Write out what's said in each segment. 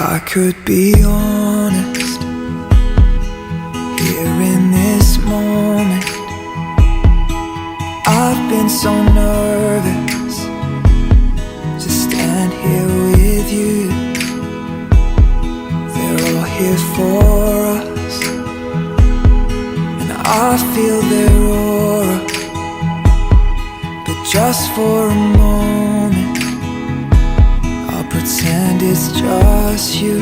I could be honest, here in this moment, I've been so nervous to stand here with you. They're all here for us, and I feel their aura. But just for a moment, I'll pretend it's just you.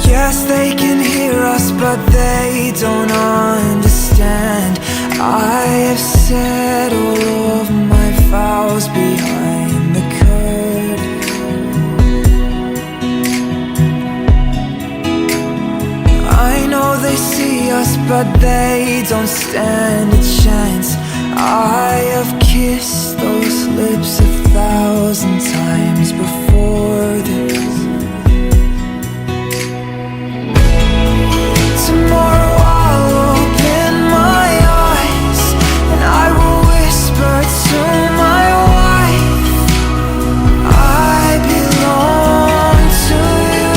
Yes, they can hear us, but they don't understand. I have said all of my vows behind the curtain. I know they see us, but they don't stand a chance. I have kissed those lips 1,000 times before this. Tomorrow I'll open my eyes and I will whisper to my wife, I belong to you.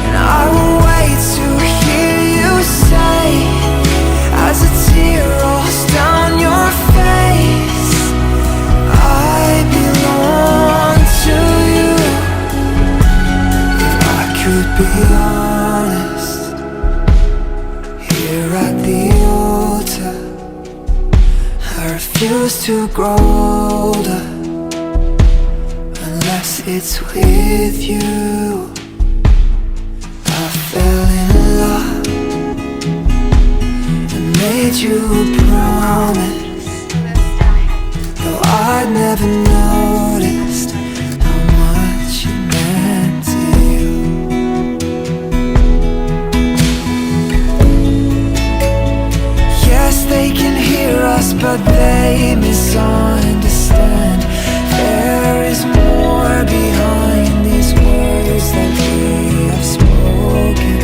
And I will wait to hear you say, as a tear rolls down your face, I belong to you. Could be honest, here at the altar, I refuse to grow older unless it's with you. I fell in love and made you a promise, though I'd never noticed how much it meant to you. They can hear us, but they misunderstand. There is more behind these words that we have spoken.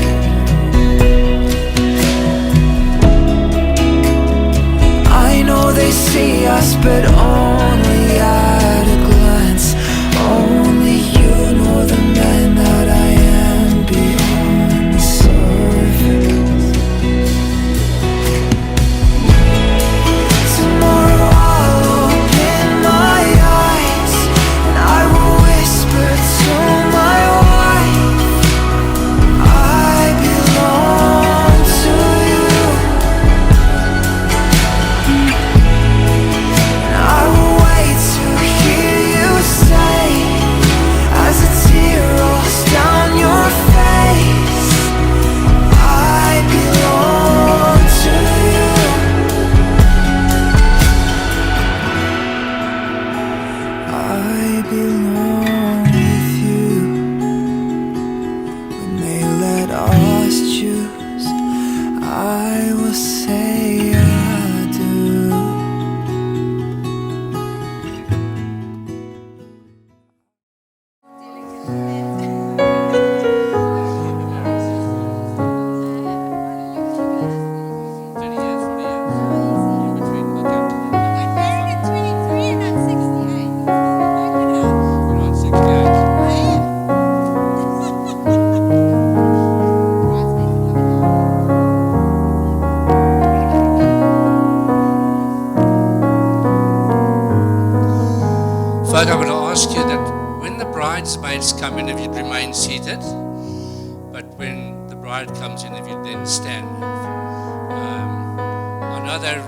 I know they see us, but only at a glance. Only you know the man that I am beyond the surface. Folk, I want to ask you that when the bridesmaids come in, if you'd remain seated, but when the bride comes in, if you'd then stand. I know they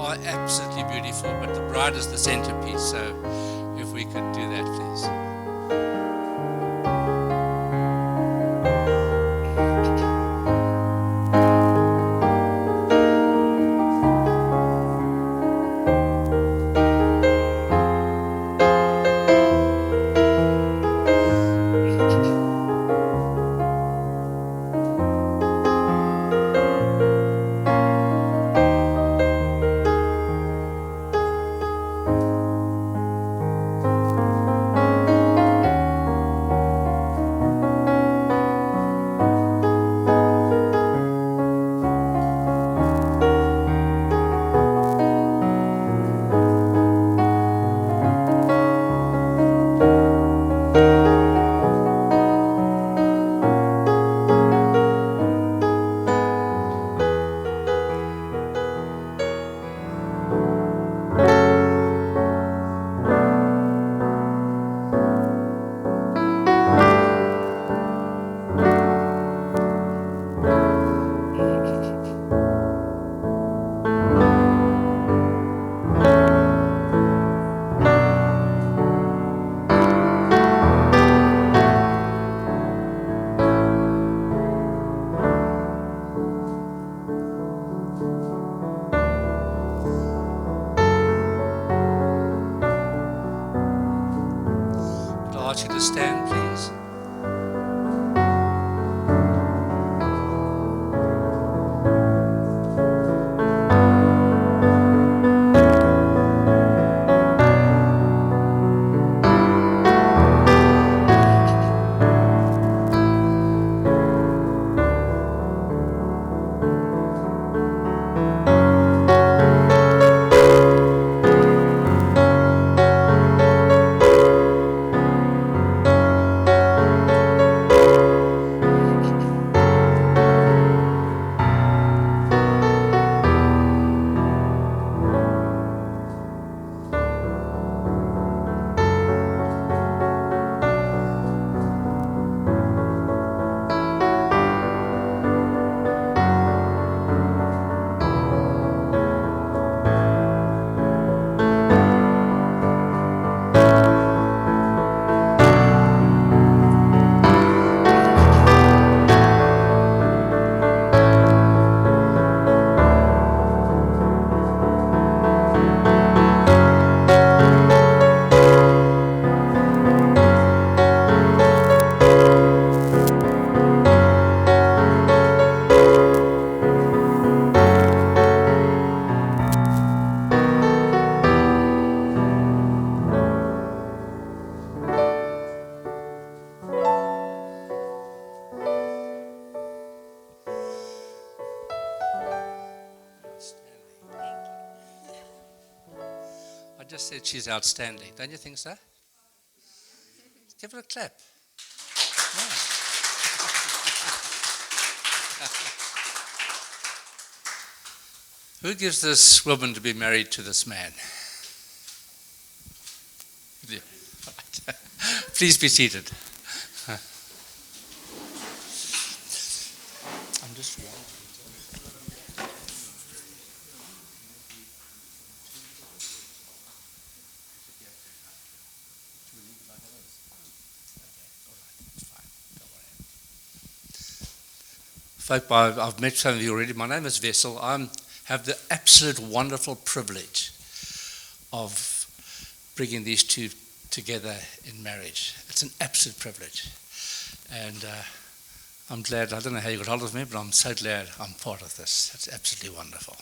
are absolutely beautiful, but the bride is the centerpiece, so if we could do that, please. just said she's outstanding. Don't you think so? Give her a clap. Yeah. Who gives this woman to be married to this man? Yeah. Please be seated. I'm just wondering. Folk, I've met some of you already. My name is Vessel. I have the absolute wonderful privilege of bringing these two together in marriage. It's an absolute privilege. And I'm glad, I don't know how you got hold of me, but I'm so glad I'm part of this. It's absolutely wonderful.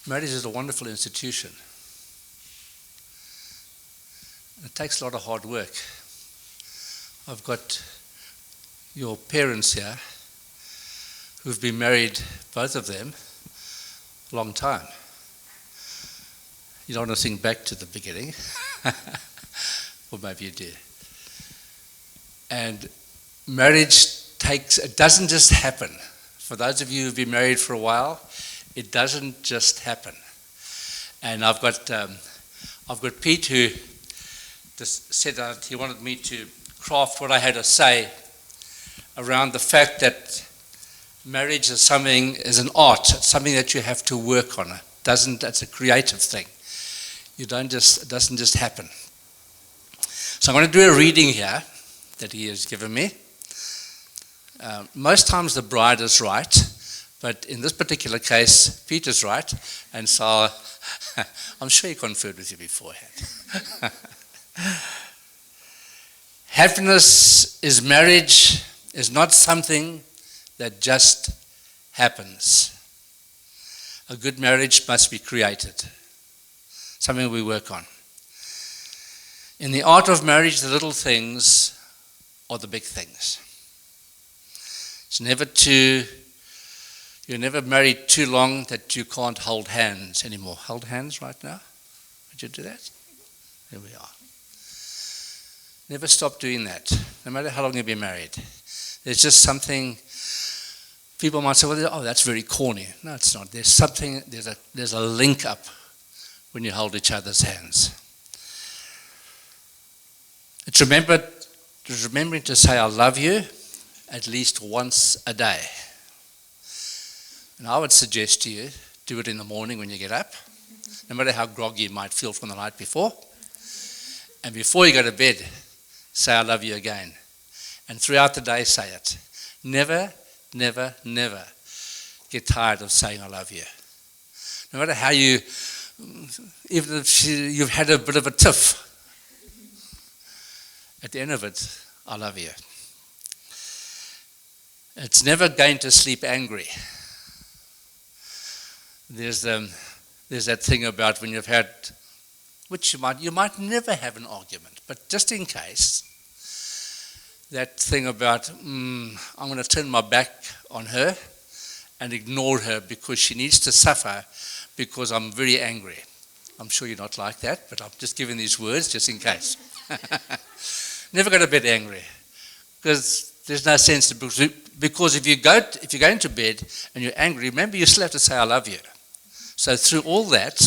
Marriage is a wonderful institution. It takes a lot of hard work. I've got your parents here who've been married, both of them, a long time. You don't want to think back to the beginning, or maybe you do. And marriage it doesn't just happen. For those of you who've been married for a while, it doesn't just happen. And I've got Piet who just said that he wanted me to craft what I had to say around the fact that marriage is an art. It's something that you have to work on. It's a creative thing. It doesn't just happen. So I'm going to do a reading here that he has given me. Most times the bride is right, but in this particular case, Piet is right, and so I'm sure he conferred with you beforehand. Happiness is marriage is not something that just happens. A good marriage must be created, something we work on. In the art of marriage, the little things are the big things. You're never married too long that you can't hold hands anymore. Hold hands right now? Would you do that? There we are. Never stop doing that, no matter how long you've been married. There's just something, people might say, well, that's very corny. No, it's not. There's a link up when you hold each other's hands. It's remembering to say, I love you, at least once a day. And I would suggest to you, do it in the morning when you get up, no matter how groggy you might feel from the night before. And before you go to bed, say, I love you again. And throughout the day, say it. Never, never, never get tired of saying, I love you. No matter how even if you've had a bit of a tiff, at the end of it, I love you. It's never going to sleep angry. There's that thing about when you've had, which you might never have an argument, but just in case, that thing about, I'm going to turn my back on her and ignore her because she needs to suffer because I'm very angry. I'm sure you're not like that, but I'm just giving these words just in case. Never go to bed angry, because there's no sense to, because if you're going to bed and you're angry, remember you still have to say I love you. So through all that,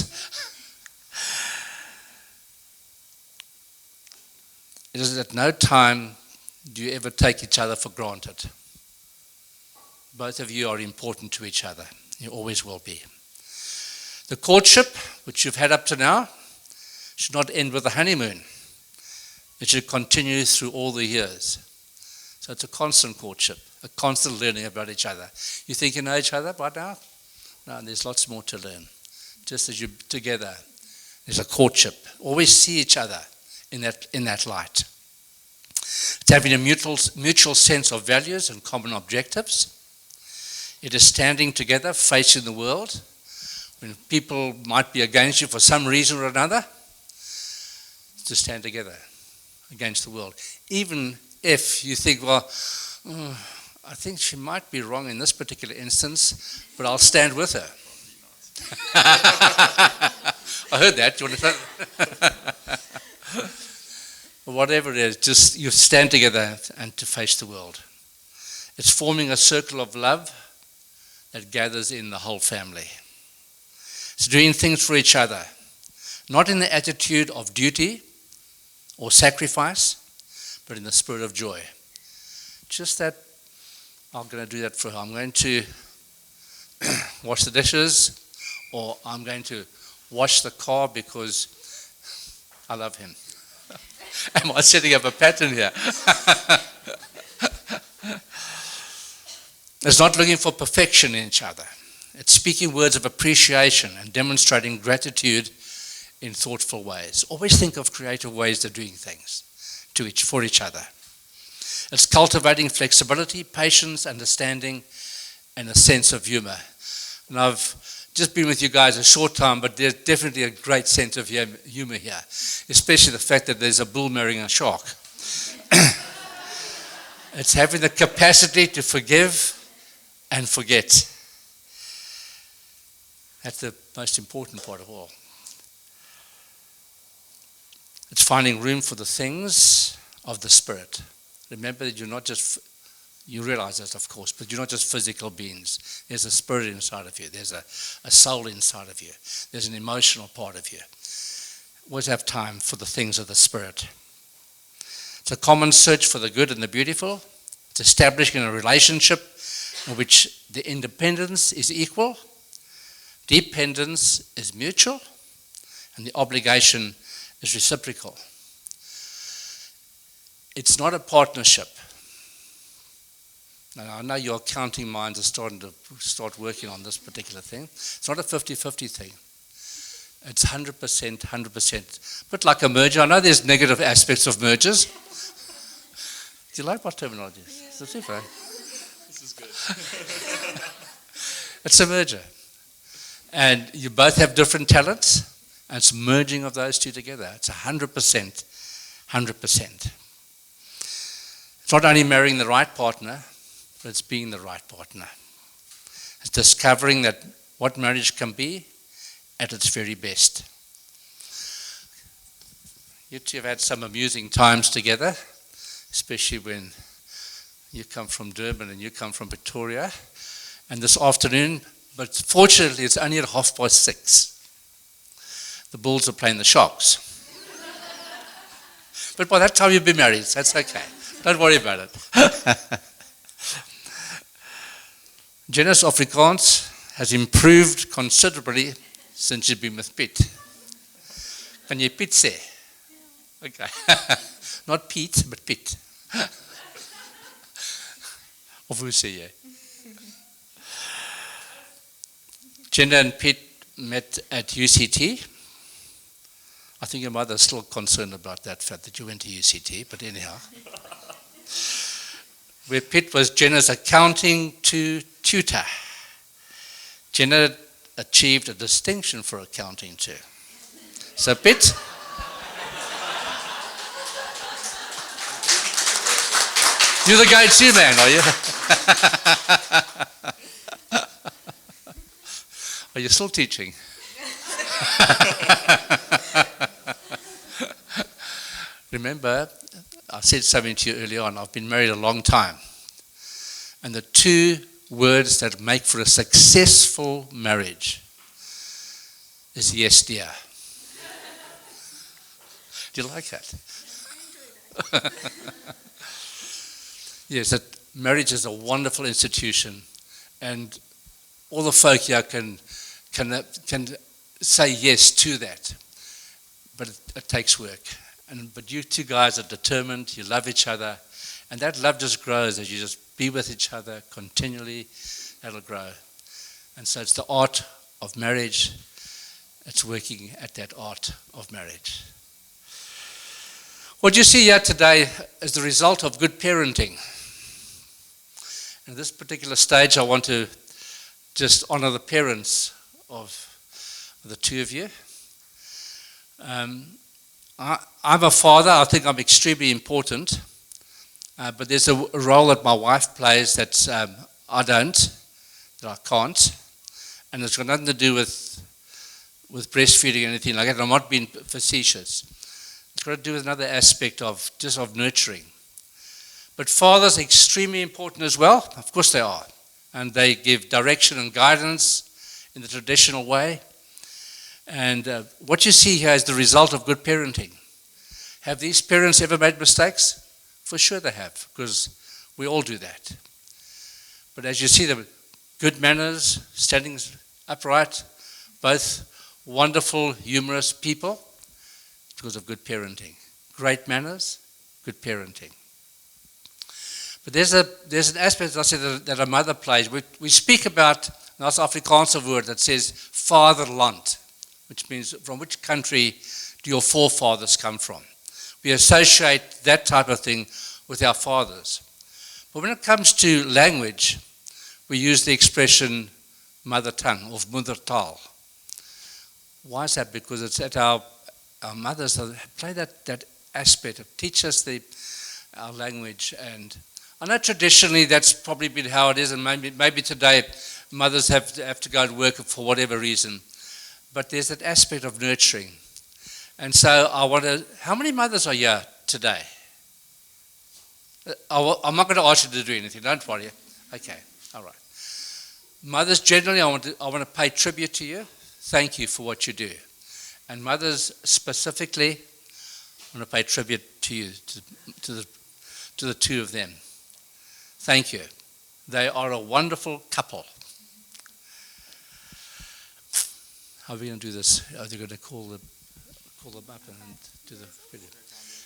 it is at no time do you ever take each other for granted. Both of you are important to each other. You always will be. The courtship, which you've had up to now, should not end with the honeymoon. It should continue through all the years. So it's a constant courtship, a constant learning about each other. You think you know each other by now? No, there's lots more to learn. Just as you're together, there's a courtship. Always see each other in that light. It's having a mutual sense of values and common objectives. It is standing together, facing the world. When people might be against you for some reason or another, to stand together against the world. Even if you think, well, I think she might be wrong in this particular instance, but I'll stand with her. I heard that. You want to say? Whatever it is, just you stand together and to face the world. It's forming a circle of love that gathers in the whole family. It's doing things for each other, not in the attitude of duty or sacrifice, but in the spirit of joy. Just that, I'm going to do that for her. I'm going to wash the dishes, or I'm going to wash the car because I love him. Am I setting up a pattern here? It's not looking for perfection in each other. It's speaking words of appreciation and demonstrating gratitude in thoughtful ways. Always think of creative ways of doing things for each other. It's cultivating flexibility, patience, understanding, and a sense of humor. And I've just been with you guys a short time, but there's definitely a great sense of humor here, especially the fact that there's a bull marrying a shark. It's having the capacity to forgive and forget. That's the most important part of all. It's finding room for the things of the Spirit. Remember that you're not just, you realize that of course, but you're not just physical beings. There's a spirit inside of you. There's a soul inside of you. There's an emotional part of you. Always have time for the things of the Spirit. It's a common search for the good and the beautiful. It's establishing a relationship in which the independence is equal, dependence is mutual, and the obligation is reciprocal. It's not a partnership. Now, I know your accounting minds are starting to start working on this particular thing. It's not a 50-50 thing. It's 100%, 100%. But like a merger, I know there's negative aspects of mergers. Do you like my terminology? Yes. Is it right? This is good. It's a merger. And you both have different talents, and it's merging of those two together. It's 100%, 100%. It's not only marrying the right partner, but it's being the right partner. It's discovering that what marriage can be at its very best. You two have had some amusing times together, especially when you come from Durban and you come from Pretoria. And this afternoon, but fortunately it's only at 6:30. The Bulls are playing the Sharks. But by that time you'll be married, so that's okay. Don't worry about it. Jenna's Afrikaans has improved considerably since you've been with Piet. Can you Piet say? Okay. Not Piet, but Piet. Of hoe sê jy? Jenna and Piet met at UCT. I think your mother's still concerned about that fact that you went to UCT, but anyhow. Where Piet was Jenna's accounting tutor. Jenna achieved a distinction for accounting too. So Piet, you're the go-to man, are you? Are you still teaching? Remember, I said something to you earlier on, I've been married a long time. And the two words that make for a successful marriage is yes, dear. Do you like that? Yes, that marriage is a wonderful institution, and all the folk here can say yes to that, but it takes work. But you two guys are determined, you love each other, and that love just grows as you just be with each other continually. That'll grow. And so it's the art of marriage. It's working at that art of marriage. What you see here today is the result of good parenting. And at this particular stage, I want to just honor the parents of the two of you. I'm a father. I think I'm extremely important. But there's a role that my wife plays that I don't, that I can't. And it's got nothing to do with breastfeeding or anything like that. I'm not being facetious. It's got to do with another aspect of just of nurturing. But fathers are extremely important as well. Of course they are. And they give direction and guidance in the traditional way. And what you see here is the result of good parenting. Have these parents ever made mistakes? For sure they have, because we all do that. But as you see, the good manners, standing upright, both wonderful, humorous people, because of good parenting. Great manners, good parenting. But there's an aspect, as I said, that a mother plays. We speak about, and that's Afrikaanse word that says vaderland, which means from which country do your forefathers come from? We associate that type of thing with our fathers. But when it comes to language, we use the expression mother tongue or moedertaal. Why is that? Because it's at our mothers that play that aspect of teach us our language. And I know traditionally that's probably been how it is, and maybe today mothers have to go and work for whatever reason. But there's that aspect of nurturing. And so I wonder, how many mothers are here today? I'm not going to ask you to do anything, don't worry. Okay, all right. Mothers, generally, I want to pay tribute to you. Thank you for what you do. And mothers specifically, I want to pay tribute to you, to the two of them. Thank you. They are a wonderful couple. How are we going to do this? Are they going to call them up and do the video?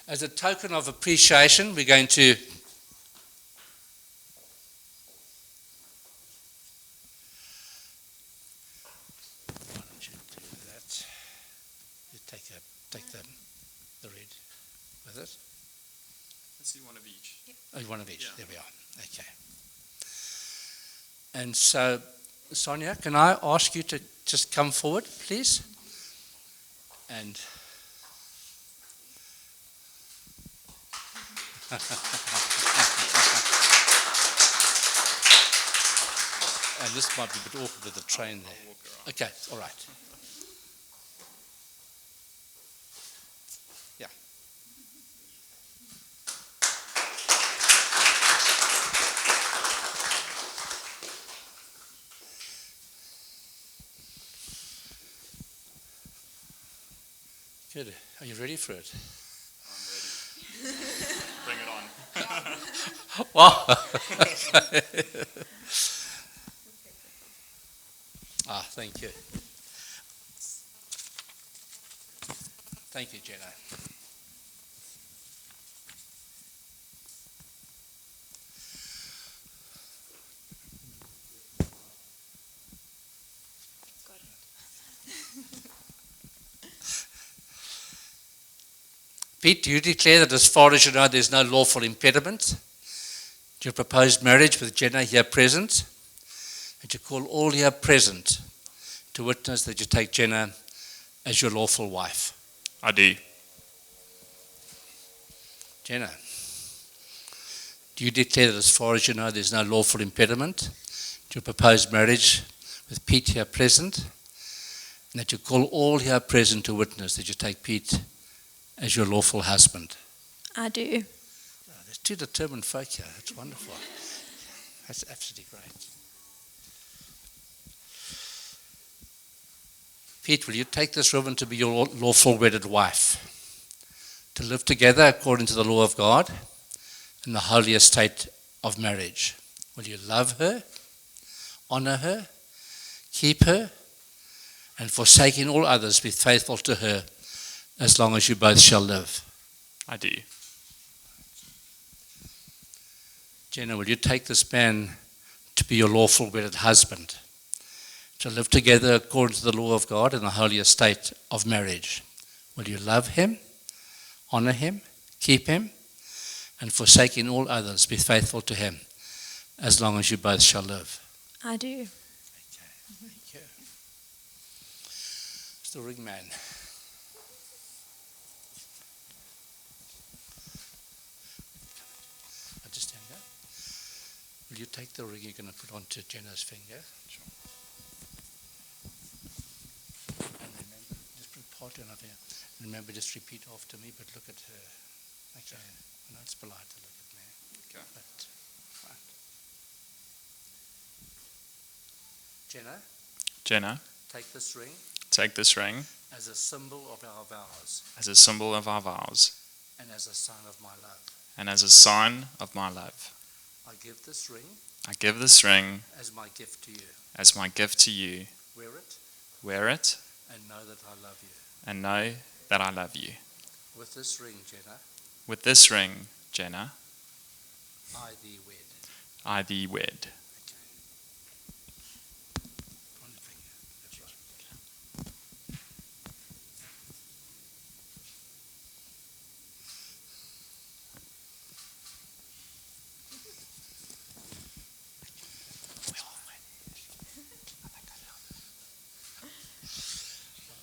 As a token of appreciation, we're going to why don't you do that? You take the red with it. Let's do one of each. Oh, one of each. Yeah. There we are. Okay. And so, Sonia, can I ask you to just come forward, please? And and this might be a bit awkward with the train there. I'll walk around. Okay, all right. Yeah. Good. Are you ready for it? I'm ready. Bring it on. Wow. Thank you. Thank you, Jenna. Piet, do you declare that as far as you know there's no lawful impediment to your proposed marriage with Jenna here present, and you call all here present to witness that you take Jenna as your lawful wife? I do. Jenna, do you declare that as far as you know there's no lawful impediment to your proposed marriage with Piet here present, and that you call all here present to witness that you take Piet as your lawful husband? I do. Oh, there's two determined folk here. That's wonderful. That's absolutely great. Piet, will you take this woman to be your lawful wedded wife, to live together according to the law of God in the holy estate of marriage? Will you love her, honor her, keep her, and forsaking all others, be faithful to her as long as you both shall live? I do. Jenna, will you take this man to be your lawful wedded husband, to live together according to the law of God in the holy estate of marriage? Will you love him, honor him, keep him, and forsaking all others, be faithful to him as long as you both shall live? I do. Okay, thank you. It's the ring man. you take the ring you're going to put onto Jenna's finger? Sure. And remember, just put part on her finger. Remember, just repeat after me, but look at her. Okay. I know it's polite to look at me. Okay. But, right. Jenna, Jenna, take this ring take this ring as a symbol of our vows as a symbol of our vows and as a sign of my love. and as a sign of my love. I give this ring I give this ring as my gift to you. as my gift to you. Wear it Wear it and know that I love you. and know that I love you. With this ring, Jenna, With this ring, Jenna, I thee wed. I thee wed. Okay. On the finger. That's right.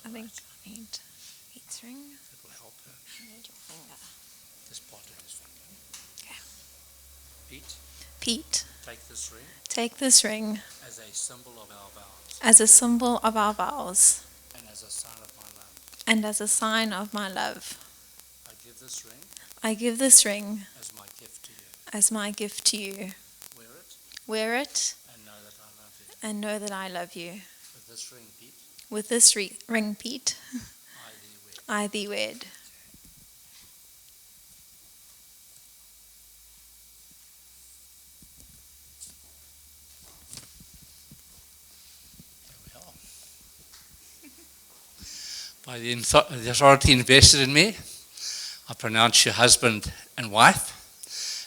I think I need Piet's ring. That will help her. I need your finger. This part of his finger. Okay. Pete, Piet, take this ring take this ring as a symbol of our vows as a symbol of our vows and as a sign of my love. and as a sign of my love. I give this ring I give this ring as my gift to you. as my gift to you. Wear it Wear it and know that I love you. and know that I love you. With this ring, Pete, With this ring, Piet, I thee wed. I thee wed. There we are. By the authority invested in me, I pronounce you husband and wife.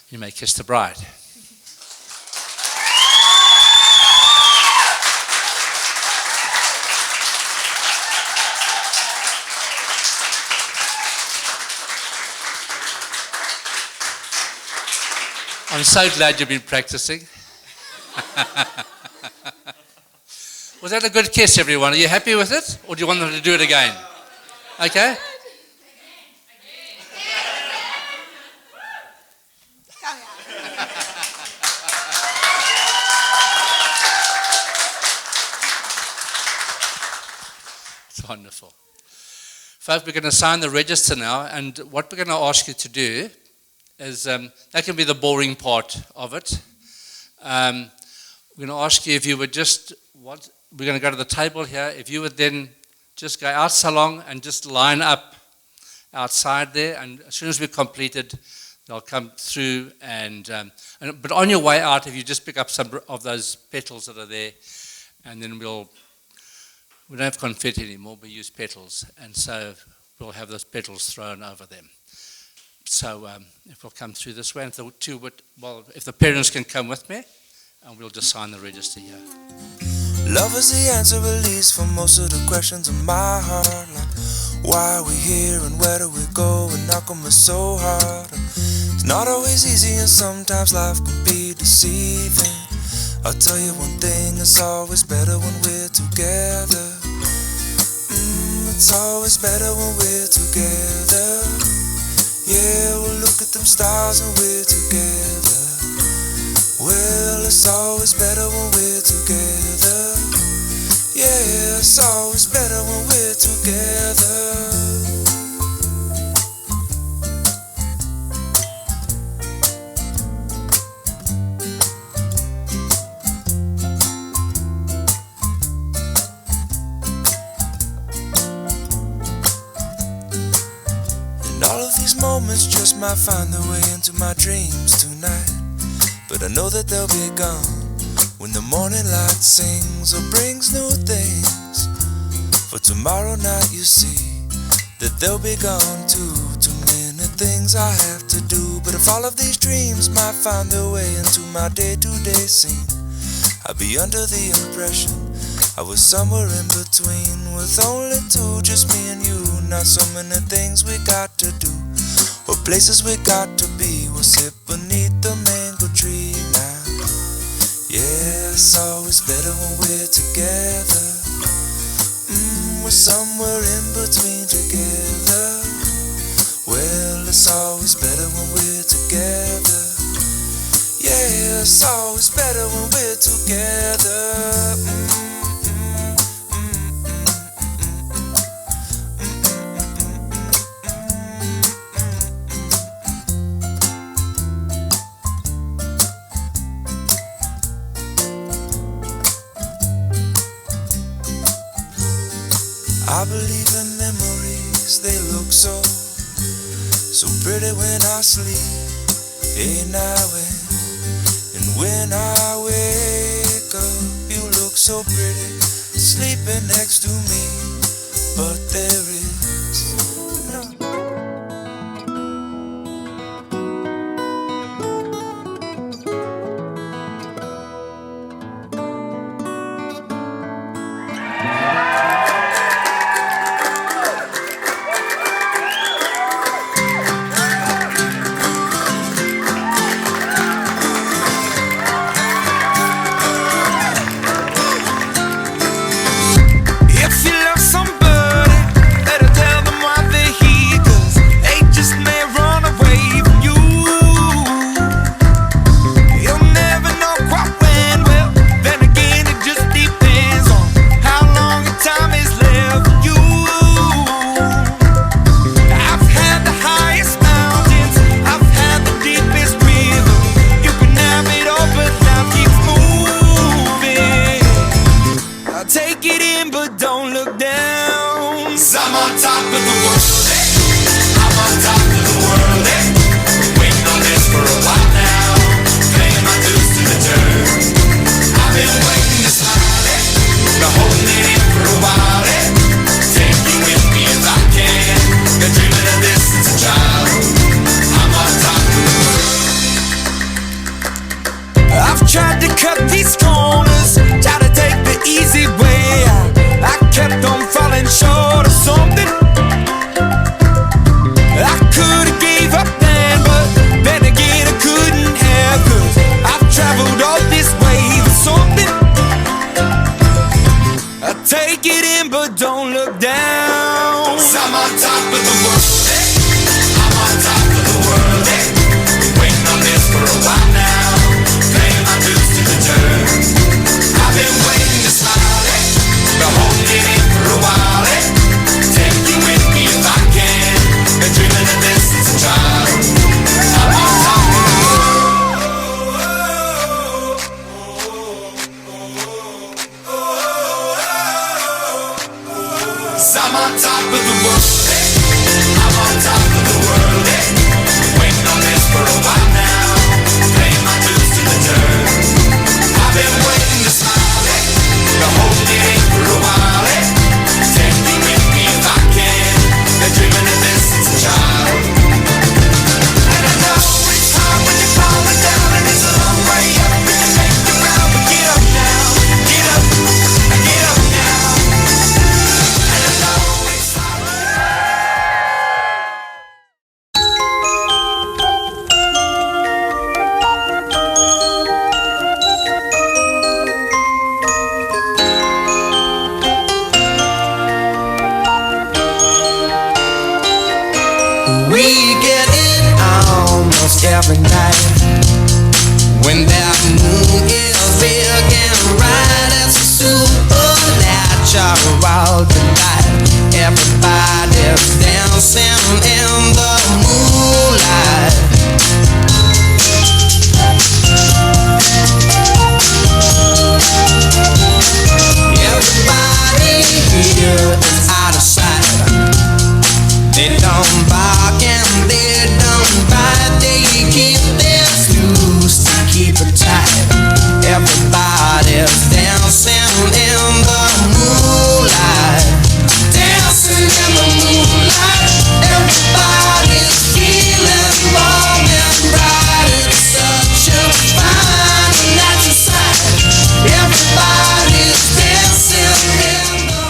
You may kiss the bride. I'm so glad you've been practicing. Was that a good kiss, everyone? Are you happy with it? Or do you want them to do it again? Okay? It's wonderful. Folks, we're going to sign the register now, and what we're going to ask you to do is, that can be the boring part of it. We're going to ask you if you would just, we're going to go to the table here, if you would then just go out salon and just line up outside there, and as soon as we're completed, they'll come through, but on your way out, if you just pick up some of those petals that are there, and then we don't have confetti anymore, we use petals, and so we'll have those petals thrown over them. So if we'll come through this way, and if the parents can come with me, and we'll just sign the register here. Love is the answer, at least, for most of the questions in my heart. Like, why are we here and where do we go? And how come it's so hard? And it's not always easy, and sometimes life can be deceiving. I'll tell you one thing, it's always better when we're together. It's always better when we're together. Yeah, we'll look at them stars and we're together. Well, it's always better when we're together. Yeah, it's always better when we're together. Moments just might find their way into my dreams tonight, but I know that they'll be gone when the morning light sings or brings new things. For tomorrow night you see that they'll be gone too. Too many things I have to do, but if all of these dreams might find their way into my day-to-day scene, I'd be under the impression I was somewhere in between, with only two, just me and you. Not so many things we got to do, or places we got to be. We'll sit beneath the mango tree now. Yeah, it's always better when we're together. We're somewhere in between together. Well, it's always better when we're together. Yeah, it's always better together. I believe in memories, they look so pretty when I sleep. Hey now and when I wake up, you look so pretty sleeping next to me, but there is no. I'm on top of the world, I'm on top of the world, waiting on this for a while now, paying my dues to the dirt. I've been waiting to smile, been holding it in for a while, take you with me if I can, been dreaming of this since a child. I'm on top of the world. I've tried to cut these corners, try to take the easy way out. I kept on falling short of something. I could've gave up then, but then again I couldn't have, 'cause I've traveled all this way for something. I take it in but don't look down. 'Cause I'm on top of the world, I'm on top of the world, waiting on this for a while now, paying my dues to the dirt. I've been waiting to smile, been holding it in for a while, take you with me if I can, been dreaming of this since a child. I'm on top of the world. I'm on top of the world, I'm on top of the world, waiting on this for a while now, paying my dues to the dirt. I've been waiting to smile, been holding it in for a while, take me with me if I can, been dreaming of this since a child. And I know it's hard when you're falling down, and it's a long way up, and you make the ground, but get up now, get up, get up now. And I know it's hard. We get it almost every night when that moon is big and bright. It's a supernatural delight. Everybody's dancing in the moonlight. Everybody here is out of sight. They don't bark and they don't bite. They keep their shoes to keep it tight. Everybody's dancing in the moonlight. Dancing in the moonlight. Everybody's feeling warm and bright. It's such a fine natural sight. Everybody's dancing in the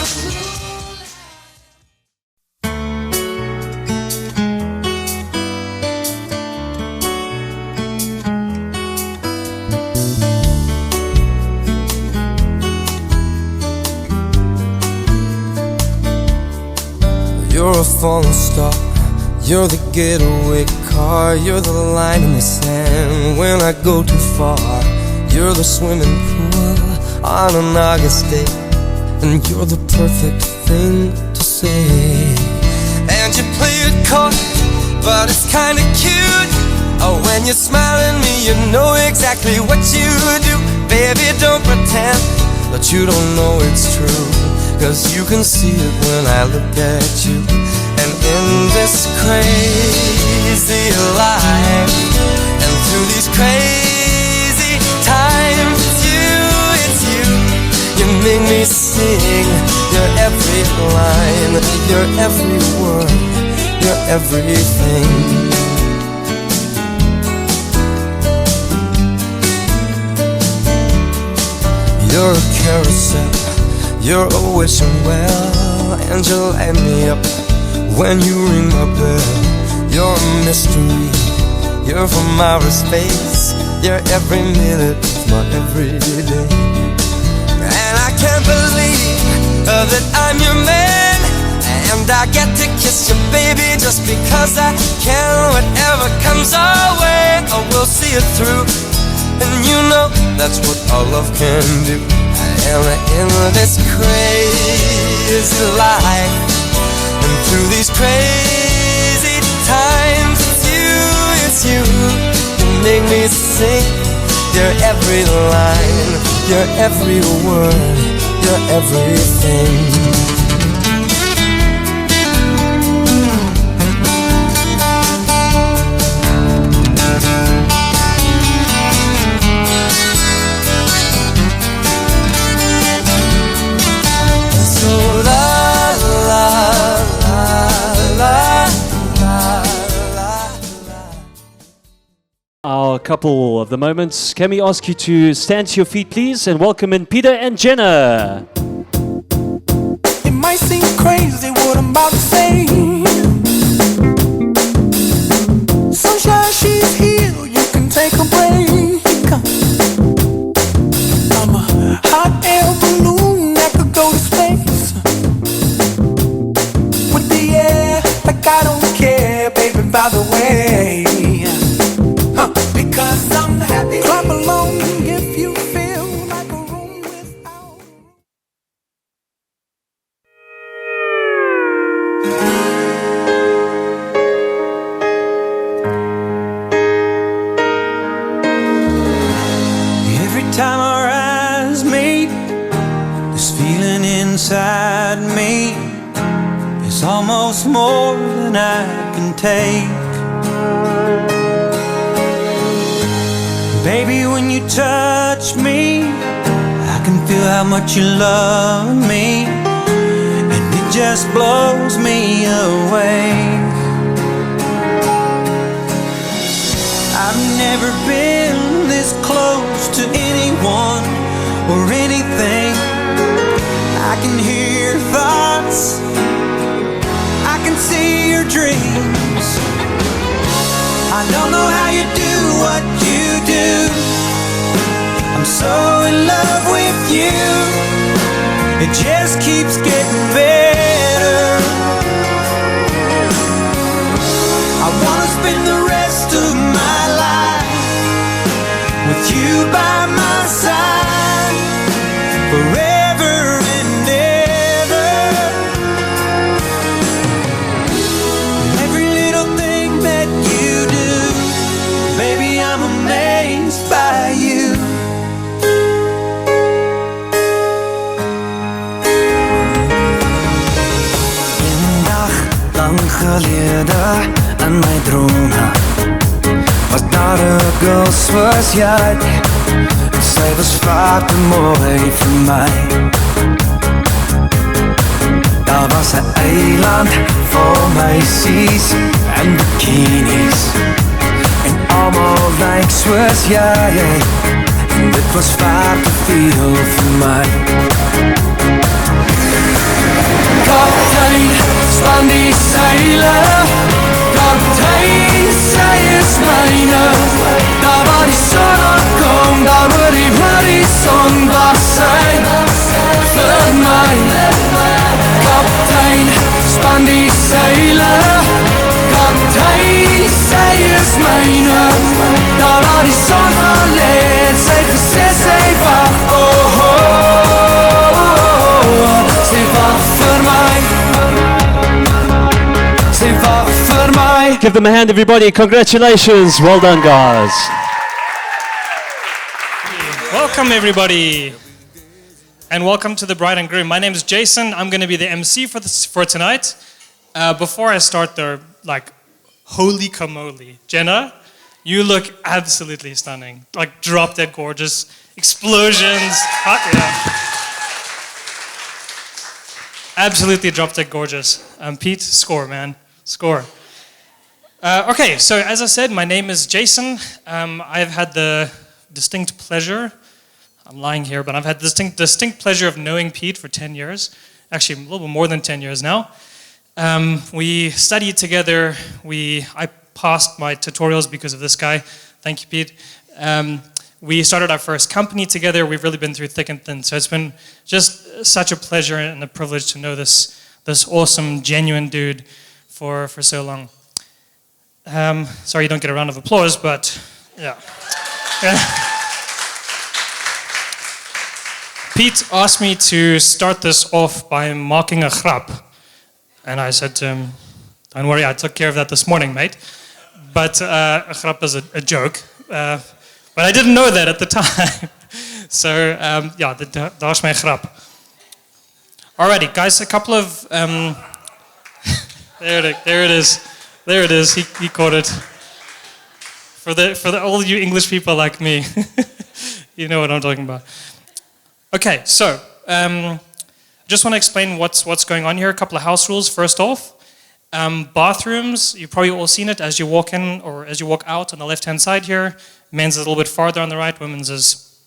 You're a falling star, you're the getaway car, you're the line in the sand when I go too far. You're the swimming pool on an August day, and you're the perfect thing to say. And you play it coy, but it's kinda cute. Oh, when you smile at me, you know exactly what you do. Baby, don't pretend that you don't know it's true, 'cause you can see it when I look at you. And in this crazy life, and through these crazy times, it's you. You make me sing your every line, your every word, your everything. You're a carousel, you're a wishing well, and you light me up when you ring my bell. You're a mystery, you're from outer space, you're every minute of my everyday. And I can't believe that I'm your man, and I get to kiss you, baby, just because I can. Whatever comes our way, I will see it through. And you know that's what our love can do. And in this crazy life, and through these crazy times, it's you. You make me sing your every line, your every word, your everything. Our couple of the moments. Can we ask you to stand to your feet, please, and welcome in Peter and Jenna. It might seem crazy what I'm about to say. Sunshine, she's here, you can take a break. I'm a hot air balloon that could go to space. With the air, like I don't care, baby, by the way. Because I'm happy. Clap along if you feel like a room without. Every time our eyes meet, this feeling inside me is almost more than I can take. Baby, when you touch me, I can feel how much you love me, and it just blows me away. I've never been this close to anyone or anything. I can hear your thoughts, I can see your dreams. I don't know how you do what you do. I'm so in love with you. It just keeps getting better. I wanna spend the rest of my life with you by my side, forever and ever. Every little thing that you do, baby, I'm amazed by you. Een dag lang geleden in my drome was daar 'n girl soos jy. Sy was vaar te mooi vir my. Daar was 'n eiland vol meisies en bikinis, en almal lyk soos jy. En dit was vaar te veel vir my. Kaptein, span die seile. Kaptein, sy is myne. Daar waar die son opkom, daar oor die horizon was sy vir my. Kaptein, span die seile. Kaptein, sy is myne. Daar waar die son gaan lê, sy gesê Zeg wacht, oh, zeg wacht voor mij. Zeg wacht voor mij. Give them a hand, everybody. Congratulations. Well done, guys. Welcome, everybody, and welcome to the bride and groom. My name is Jason. I'm going to be the MC for tonight. Before I start, though, holy camole, Jenna, you look absolutely stunning. Like drop dead gorgeous, explosions. Yeah. Absolutely drop dead gorgeous. Piet, score, man, score. Okay, so as I said, my name is Jason. I've had the distinct pleasure. I'm lying here, but I've had the distinct pleasure of knowing Piet for 10 years. Actually, a little bit more than 10 years now. We studied together. I passed my tutorials because of this guy. Thank you, Piet. We started our first company together. We've really been through thick and thin. So it's been just such a pleasure and a privilege to know this awesome, genuine dude for so long. Sorry you don't get a round of applause, but yeah. Piet asked me to start this off by marking a grap. And I said to him, don't worry, I took care of that this morning, mate. But a grap is a joke. But I didn't know that at the time. So, yeah, daar's my grap. Alrighty, guys, a couple of... there it is. There it is, he caught it. For all you English people like me, you know what I'm talking about. Okay, so just want to explain what's going on here. A couple of house rules. First off, bathrooms. You've probably all seen it as you walk in or as you walk out on the left-hand side here. Men's is a little bit farther on the right. Women's is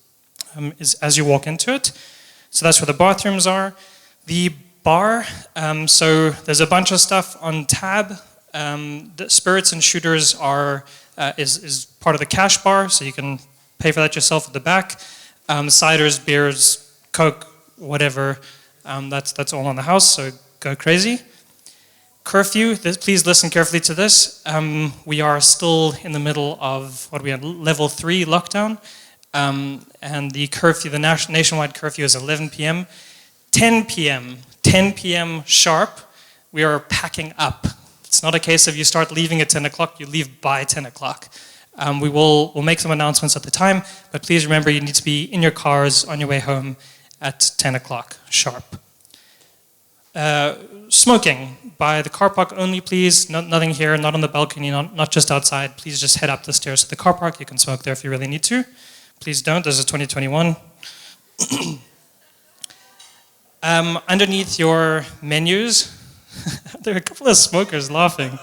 as you walk into it. So that's where the bathrooms are. The bar. So there's a bunch of stuff on tab. The spirits and shooters is part of the cash bar, so you can pay for that yourself at the back. Ciders, beers, Coke, whatever, that's all on the house, so go crazy. Curfew, please listen carefully to this. We are still in the middle of what we had, level 3 lockdown, and the curfew, the nationwide curfew is 11 p.m. 10 p.m. sharp, we are packing up. It's not a case of you start leaving at 10 o'clock, you leave by 10 o'clock. We'll make some announcements at the time, but please remember you need to be in your cars on your way home at 10 o'clock sharp. Smoking by the car park only, please. Nothing here, not on the balcony, not just outside. Please just head up the stairs to the car park. You can smoke there if you really need to. Please don't. This is 2021. Underneath your menus, there are a couple of smokers laughing.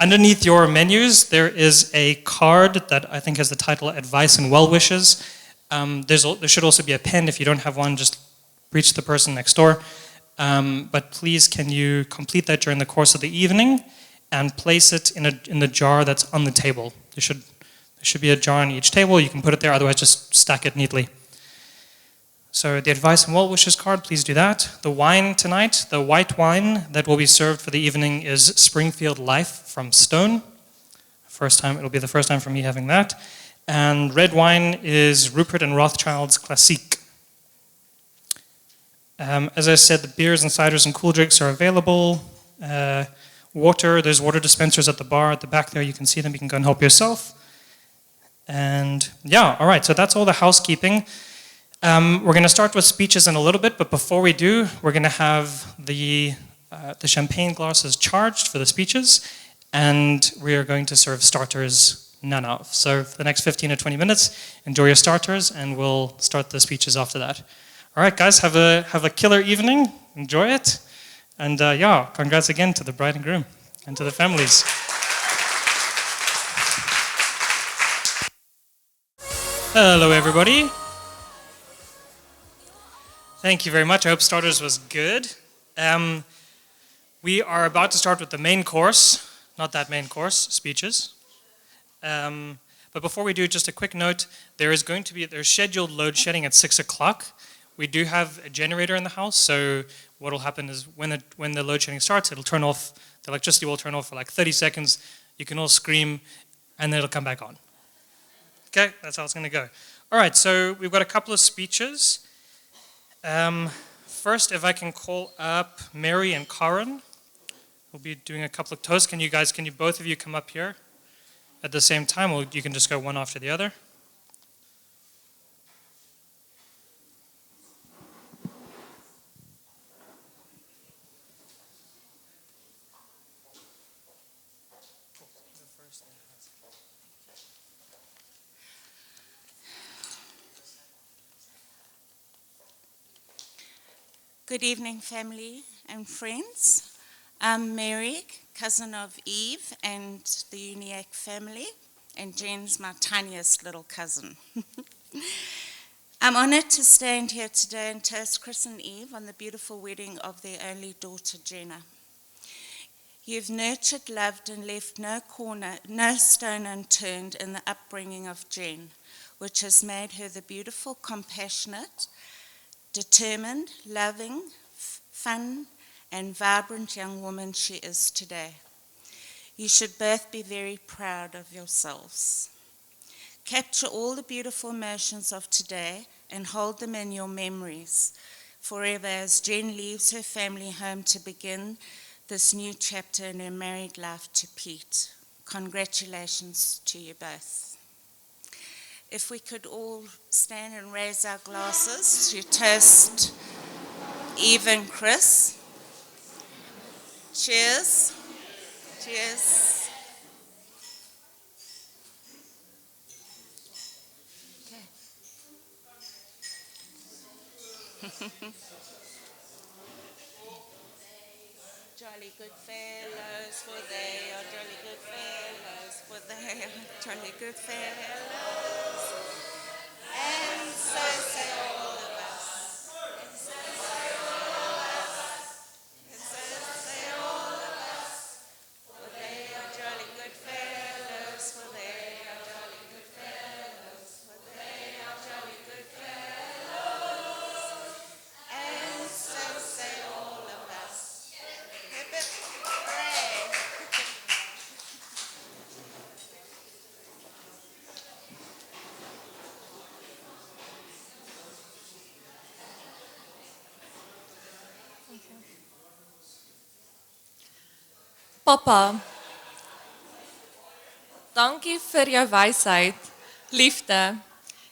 Underneath your menus, there is a card that I think has the title Advice and Well Wishes. There should also be a pen. If you don't have one, just reach the person next door. But please, can you complete that during the course of the evening and place it in the jar that's on the table. There should be a jar on each table. You can put it there, otherwise just stack it neatly. So the Advice and Well Wishes card, please do that. The wine tonight, the white wine that will be served for the evening is Springfield Life from Stone. It'll be the first time for me having that. And red wine is Rupert and Rothschild's Classique. As I said, the beers and ciders and cool drinks are available. Water, there's water dispensers at the bar at the back there. You can see them, you can go and help yourself. And yeah, all right, so that's all the housekeeping. We're going to start with speeches in a little bit, but before we do, we're going to have the champagne glasses charged for the speeches, and we are going to serve starters none of. So for the next 15 or 20 minutes, enjoy your starters, and we'll start the speeches after that. All right, guys, have a killer evening. Enjoy it. And yeah, congrats again to the bride and groom and to the families. Hello, everybody. Thank you very much. I hope starters was good. We are about to start with the main course, not that main course, speeches. But before we do, just a quick note. There's scheduled load shedding at 6 o'clock. We do have a generator in the house, so what will happen is when the load shedding starts, it'll turn off, the electricity will turn off for like 30 seconds. You can all scream, and then it'll come back on. Okay, that's how it's going to go. All right, so we've got a couple of speeches. First, if I can call up Mary and Karen, we'll be doing a couple of toasts. Can you both of you come up here at the same time, or you can just go one after the other? Good evening, family and friends. I'm Mary, cousin of Eve and the Uniac family, and Jen's my tiniest little cousin. I'm honoured to stand here today and toast Chris and Eve on the beautiful wedding of their only daughter, Jenna. You've nurtured, loved, and left no stone unturned in the upbringing of Jen, which has made her the beautiful, compassionate, determined, loving, fun, and vibrant young woman she is today. You should both be very proud of yourselves. Capture all the beautiful emotions of today and hold them in your memories forever as Jen leaves her family home to begin this new chapter in her married life to Piet. Congratulations to you both. If we could all stand and raise our glasses to toast Eve and Chris. Cheers. Cheers. Okay. Jolly good fellows, for they are jolly good fellows, for they are jolly good fellows. And so say all of us. And so say all of us. And so say all of us. For they are jolly good fellows, for they are jolly good fellows, for they are jolly good fellows. And so say all of us. Hip hip hooray. Papa, dankie vir jou wysheid, liefde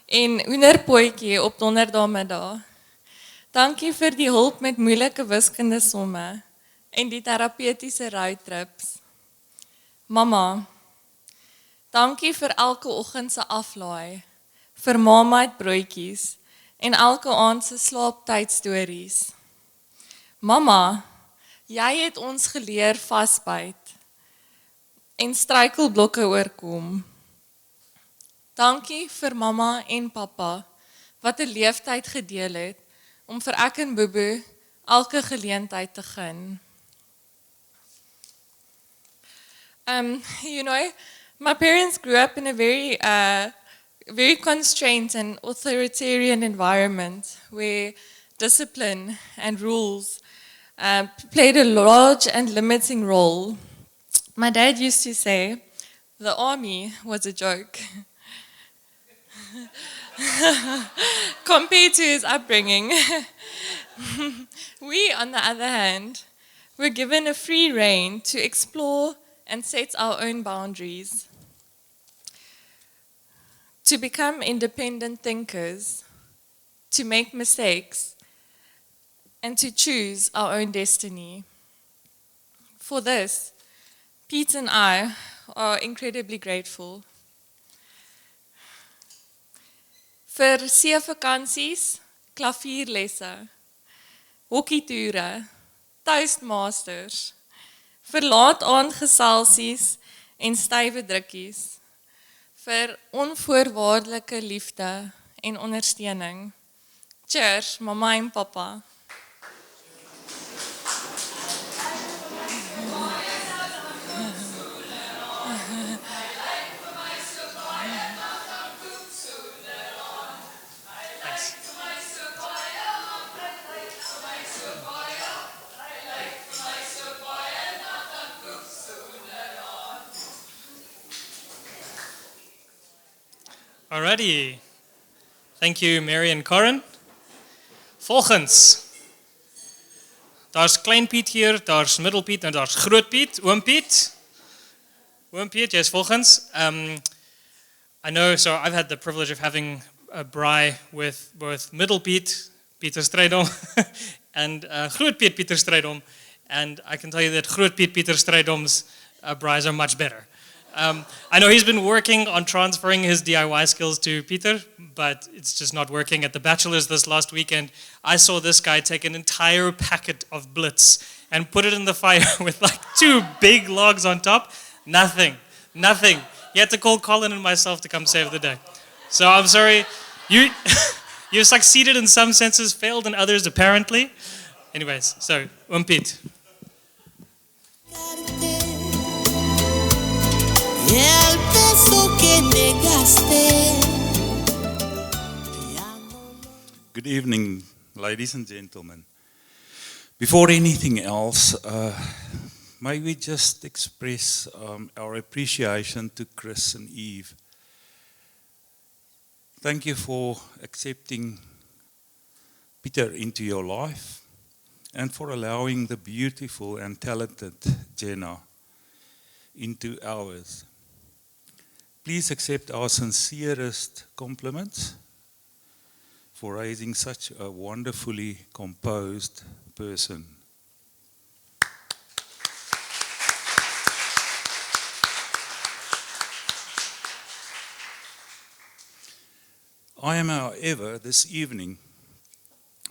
en hoenderpotjie op donderdagmiddag. Dankie vir die hulp met moeilike wiskunde somme en die terapeutiese roadtrips. Mama, dankie vir elke oggend se aflaai, vir Marmite broodjies en elke aand se slaaptydstories. Mama, jy het ons geleer vasbyt en struikelblokke oorkom. Dankie vir mamma en pappa wat 'n leeftyd gedeel het om vir ek en Bobo elke geleentheid te gun. My parents grew up in a very constrained and authoritarian environment where discipline and rules played a large and limiting role. My dad used to say, the army was a joke. Compared to his upbringing. We, on the other hand, were given a free rein to explore and set our own boundaries, to become independent thinkers, to make mistakes, and to choose our own destiny. For this, Piet and I are incredibly grateful. Vir seevakansies, klavierlesse, hockeytoere, toastmasters, vir laat-aandgeselsies en stywe drukkies, vir onvoorwaardelike liefde en ondersteuning. Cheers, mamma en papa. Alrighty. Thank you, Mary and Corin. Volgens. Daar's Klein Piet hier, daar's Middel Piet en daar's Groot Piet, Oom Piet. Oom Piet, yes, volgens. I know, so I've had the privilege of having a braai with both Middel Piet, Pieter Strydom, and Groot Piet, Pieter Strydom. And I can tell you that Groot Piet, Pieter Strydom's braais are much better. I know he's been working on transferring his DIY skills to Pieter, but it's just not working. At the Bachelor's this last weekend, I saw this guy take an entire packet of Blitz and put it in the fire with like 2 big logs on top. Nothing. He had to call Colin and myself to come save the day. So I'm sorry, you succeeded in some senses, failed in others apparently. Anyways, so Piet. Good evening, ladies and gentlemen. Before anything else, may we just express our appreciation to Chris and Eve. Thank you for accepting Pieter into your life and for allowing the beautiful and talented Jenna into ours. Please accept our sincerest compliments for raising such a wonderfully composed person. I am, however, this evening,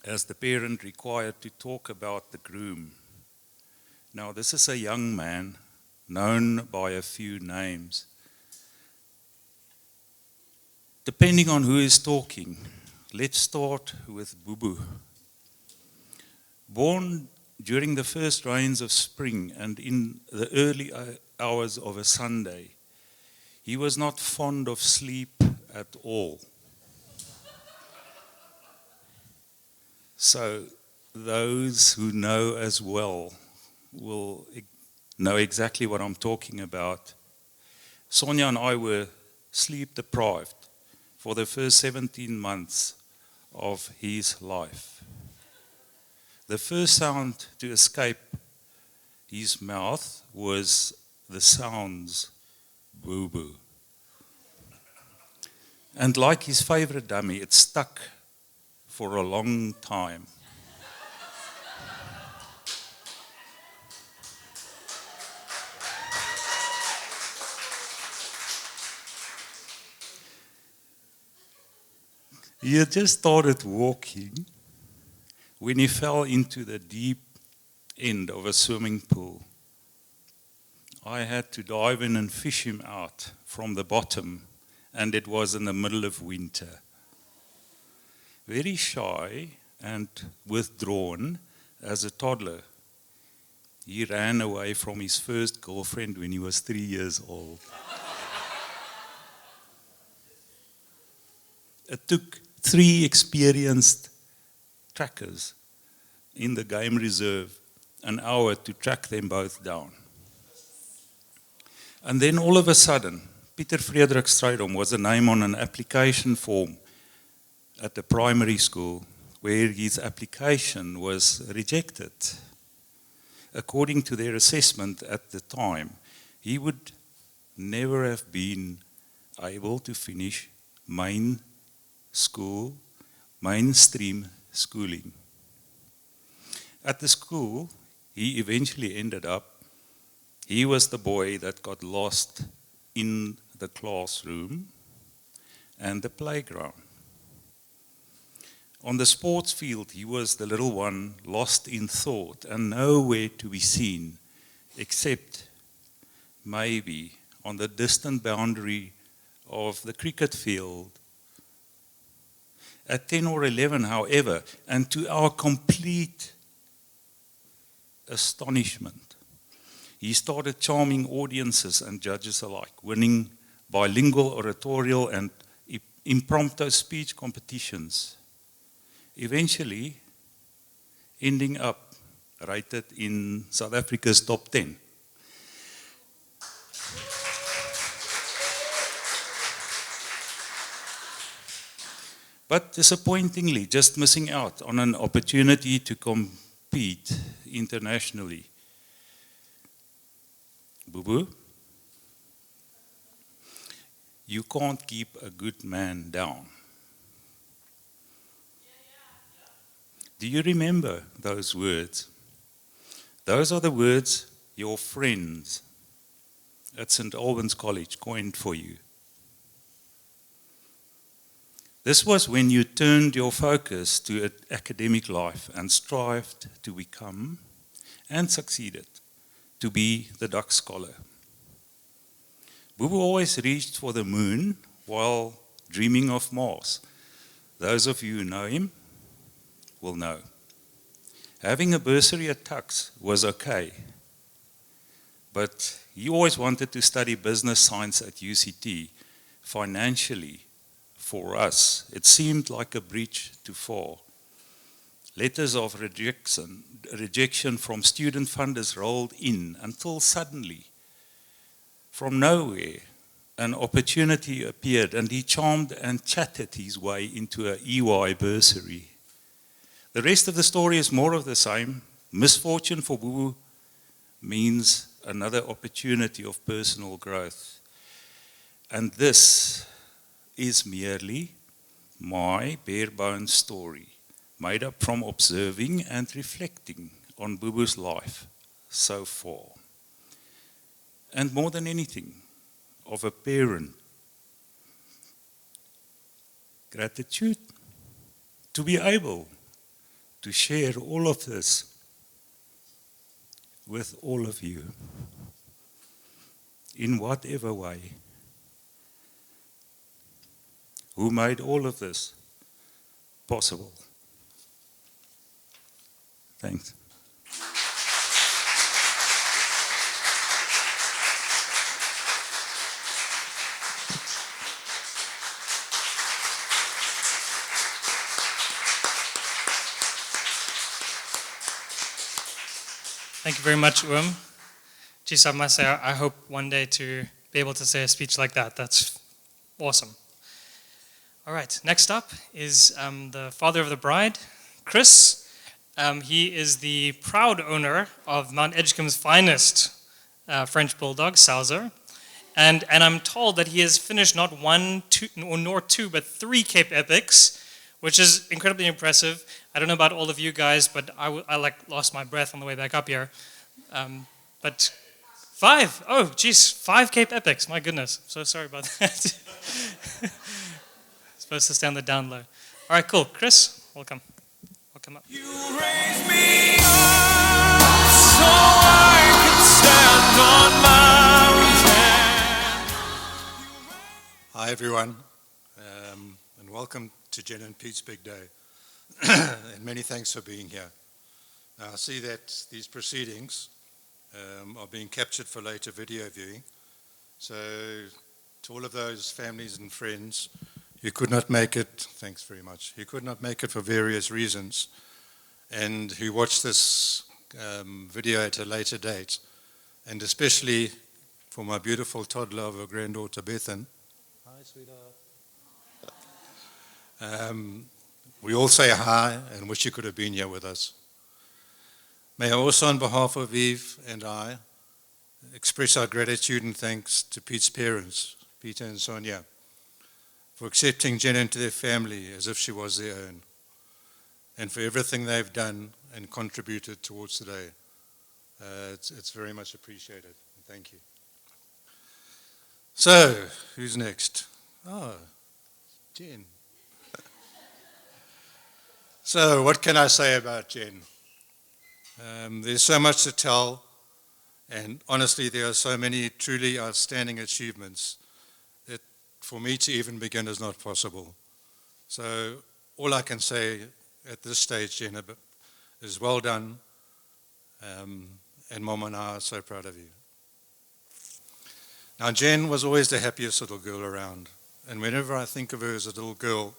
as the parent, required to talk about the groom. Now, this is a young man known by a few names. Depending on who is talking, let's start with Bubu. Born during the first rains of spring and in the early hours of a Sunday, he was not fond of sleep at all. So those who know as well will know exactly what I'm talking about. Sonia and I were sleep deprived for the first 17 months of his life. The first sound to escape his mouth was the sounds boo-boo. And like his favorite dummy, it stuck for a long time. He had just started walking when he fell into the deep end of a swimming pool. I had to dive in and fish him out from the bottom, and it was in the middle of winter. Very shy and withdrawn as a toddler, he ran away from his first girlfriend when he was 3 years old. It took 3 experienced trackers in the game reserve an hour to track them both down. And then all of a sudden, Pieter Frederik Strydom was a name on an application form at the primary school where his application was rejected. According to their assessment at the time, he would never have been able to finish mainstream schooling. At the school, he eventually ended up, he was the boy that got lost in the classroom and the playground. On the sports field, he was the little one lost in thought and nowhere to be seen, except maybe on the distant boundary of the cricket field. At 10 or 11, however, and to our complete astonishment, he started charming audiences and judges alike, winning bilingual oratorial and impromptu speech competitions, eventually ending up rated in South Africa's top 10. but disappointingly just missing out on an opportunity to compete internationally. Boo-boo, you can't keep a good man down. Do you remember those words? Those are the words your friends at St. Albans College coined for you. This was when you turned your focus to academic life and strived to become, and succeeded, to be the duck scholar. Boo always reached for the moon while dreaming of Mars. Those of you who know him will know. Having a bursary at Tux was okay, but he always wanted to study business science at UCT. Financially, for us, it seemed like a bridge too far. Letters of rejection from student funders rolled in until suddenly, from nowhere, an opportunity appeared and he charmed and chatted his way into an EY bursary. The rest of the story is more of the same. Misfortune for Boo means another opportunity of personal growth. And this is merely my bare-bones story, made up from observing and reflecting on Boo-Boo's life so far. And more than anything, of a parent. Gratitude to be able to share all of this with all of you in whatever way. Who made all of this possible? Thanks. Thank you very much, Geez, I must say, I hope one day to be able to say a speech like that. That's awesome. All right, next up is the father of the bride, Chris. He is the proud owner of Mount Edgecombe's finest French bulldog, Sauser. And I'm told that he has finished not one, two, nor two, but 3 Cape Epics, which is incredibly impressive. I don't know about all of you guys, but I lost my breath on the way back up here. But 5, oh geez, 5 Cape Epics, my goodness. So sorry about that. Supposed to stand the down low. All right, cool. Chris, welcome. Welcome up. You raise me up so I can stand on mountains. Hi everyone, and welcome to Jenna and Piet's big day. And many thanks for being here. Now I see that these proceedings are being captured for later video viewing. So to all of those families and friends who could not make it, thanks very much, who could not make it for various reasons and who watched this video at a later date, and especially for my beautiful toddler of a granddaughter, Bethan. Hi, sweetheart. We all say hi and wish you could have been here with us. May I also, on behalf of Eve and I, express our gratitude and thanks to Piet's parents, Peter and Sonia, for accepting Jenna into their family as if she was their own, and for everything they've done and contributed towards today. It's very much appreciated. Thank you. So, who's next? Oh, Jen. So, what can I say about Jen? There's so much to tell, and honestly, there are so many truly outstanding achievements that for me to even begin is not possible. So, all I can say at this stage, Jenna, is well done, and Mom and I are so proud of you. Now, Jen was always the happiest little girl around, and whenever I think of her as a little girl,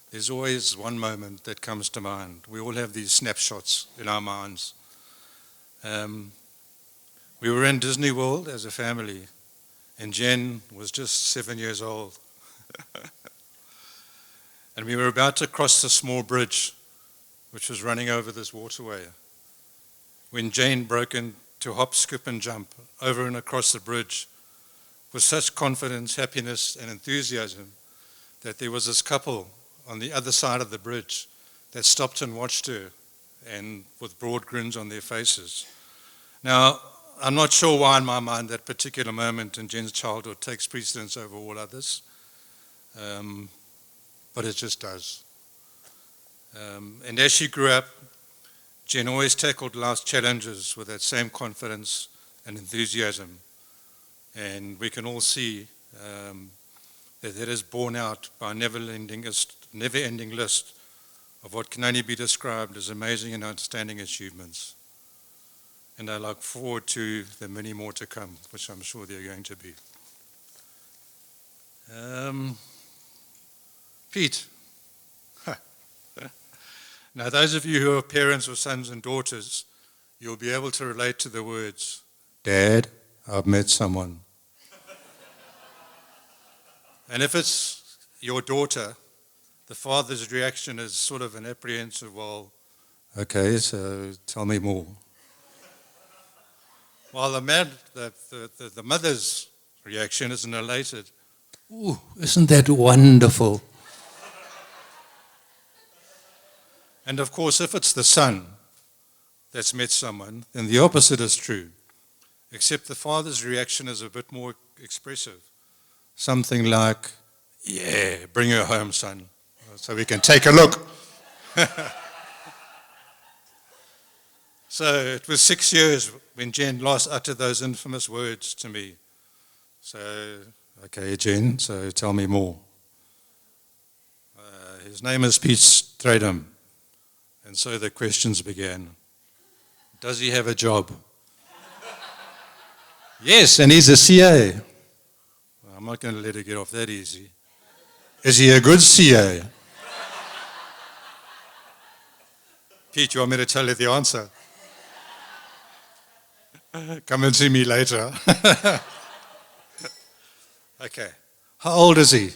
there's always one moment that comes to mind. We all have these snapshots in our minds. We were in Disney World as a family, and Jen was just 7 years old. And we were about to cross the small bridge which was running over this waterway when Jane broke into hop, skip and jump over and across the bridge with such confidence, happiness and enthusiasm that there was this couple on the other side of the bridge that stopped and watched her, and with broad grins on their faces. Now, I'm not sure why in my mind that particular moment in Jen's childhood takes precedence over all others, but it just does. And as she grew up, Jen always tackled life's challenges with that same confidence and enthusiasm. And we can all see that is borne out by a never-ending list of what can only be described as amazing and outstanding achievements. And I look forward to the many more to come, which I'm sure there are going to be. Piet. Now, those of you who are parents of sons and daughters, you'll be able to relate to the words, "Dad, I've met someone." And if it's your daughter, the father's reaction is sort of an apprehensive, well, okay, so tell me more. While the mother's reaction is an elated, "Ooh, isn't that wonderful?" And of course, if it's the son that's met someone, then the opposite is true, except the father's reaction is a bit more expressive. Something like, "Yeah, bring her home, son, so we can take a look." So it was 6 years when Jen last uttered those infamous words to me. So, okay, Jen, so tell me more. His name is Piet Stradum. And so the questions began. Does he have a job? Yes, and he's a CA. I'm not going to let it get off that easy. Is he a good CA? Piet, you want me to tell you the answer? Come and see me later. Okay. How old is he?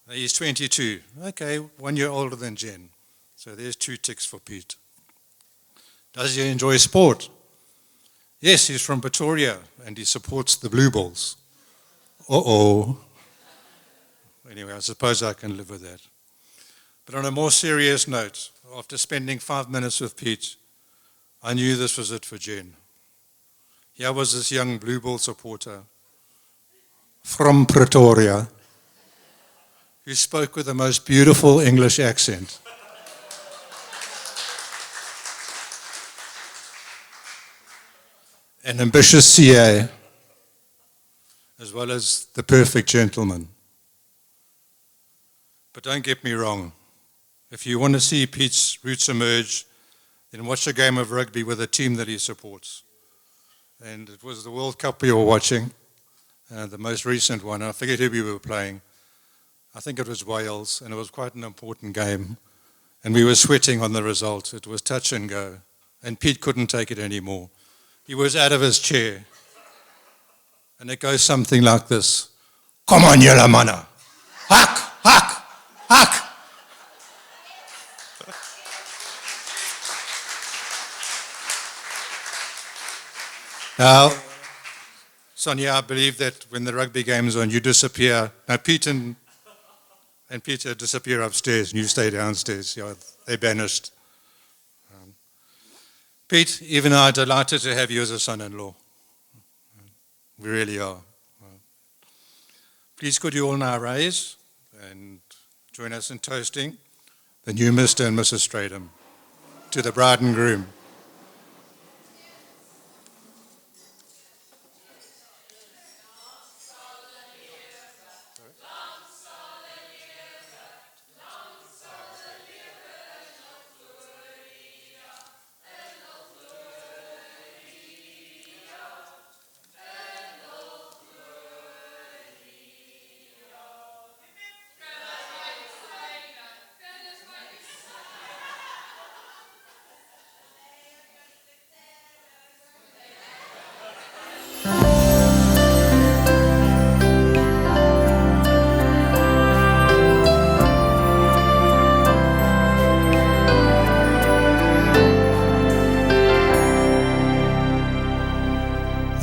He's 22. Okay, 1 year older than Jen. So there's 2 ticks for Piet. Does he enjoy sport? Yes, he's from Pretoria and he supports the Blue Bulls. Uh-oh. Anyway, I suppose I can live with that. But on a more serious note, after spending 5 minutes with Piet, I knew this was it for Jen. Here was this young Blue Bull supporter from Pretoria who spoke with the most beautiful English accent. An ambitious CA, as well as the perfect gentleman. But don't get me wrong. If you want to see Piet's roots emerge, then watch a game of rugby with a team that he supports. And it was the World Cup we were watching, the most recent one. I forget who we were playing. I think it was Wales, and it was quite an important game. And we were sweating on the result. It was touch and go. And Piet couldn't take it anymore. He was out of his chair. And it goes something like this. Come on, julle manne. Hak, hak, hak. Now, Sonia, I believe that when the rugby game is on, you disappear. Now, Piet and Peter disappear upstairs, and you stay downstairs. Yeah, they're banished. Piet, even I are delighted to have you as a son-in-law. We really are. Please could you all now rise and join us in toasting the new Mr. and Mrs. Stradum to the bride and groom.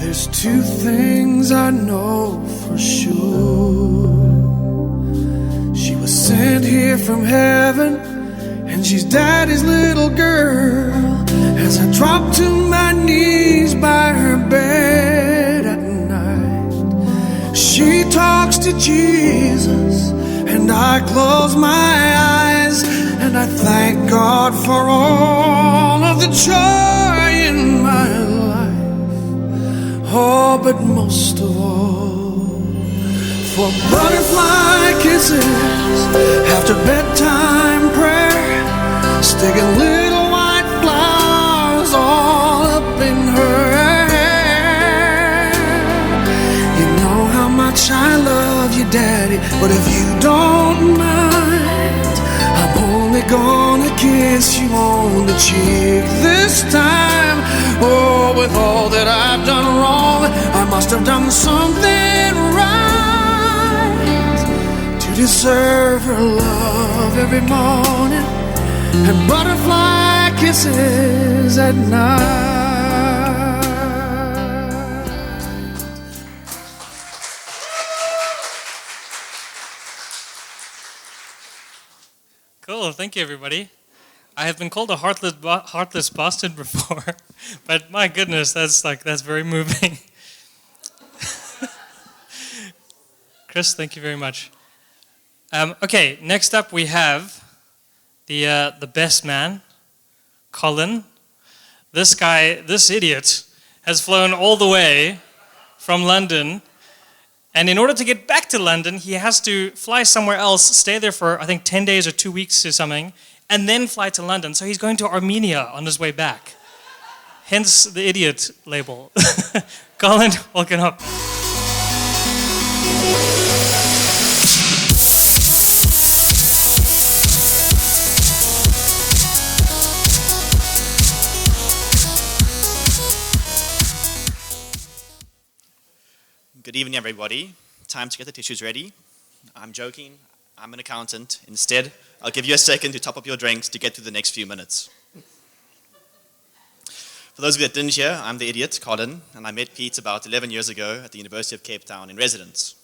There's two things I know for sure. She was sent here from heaven, and she's daddy's little girl. As I drop to my knees by her bed at night, she talks to Jesus, and I close my eyes, and I thank God for all of the joy in my life. Oh, but most of all, for butterfly kisses after bedtime prayer, sticking little white flowers all up in her hair. You know how much I love you, Daddy, but if you don't mind, I'm only gonna kiss you on the cheek this time. Oh, with all that I've done wrong, I must have done something right to deserve her love every morning and butterfly kisses at night. Cool, thank you everybody. I have been called a heartless bastard before, but my goodness, that's very moving. Chris, thank you very much. Okay, next up we have the best man, Colin. This guy, this idiot, has flown all the way from London, and in order to get back to London, he has to fly somewhere else, stay there for, I think, 10 days or 2 weeks or something, and then fly to London. So he's going to Armenia on his way back. Hence the idiot label. Colin, welcome up. Good evening, everybody. Time to get the tissues ready. I'm joking. I'm an accountant. Instead, I'll give you a second to top up your drinks to get through the next few minutes. For those of you that didn't hear, I'm the idiot, Colin, and I met Piet about 11 years ago at the University of Cape Town in residence.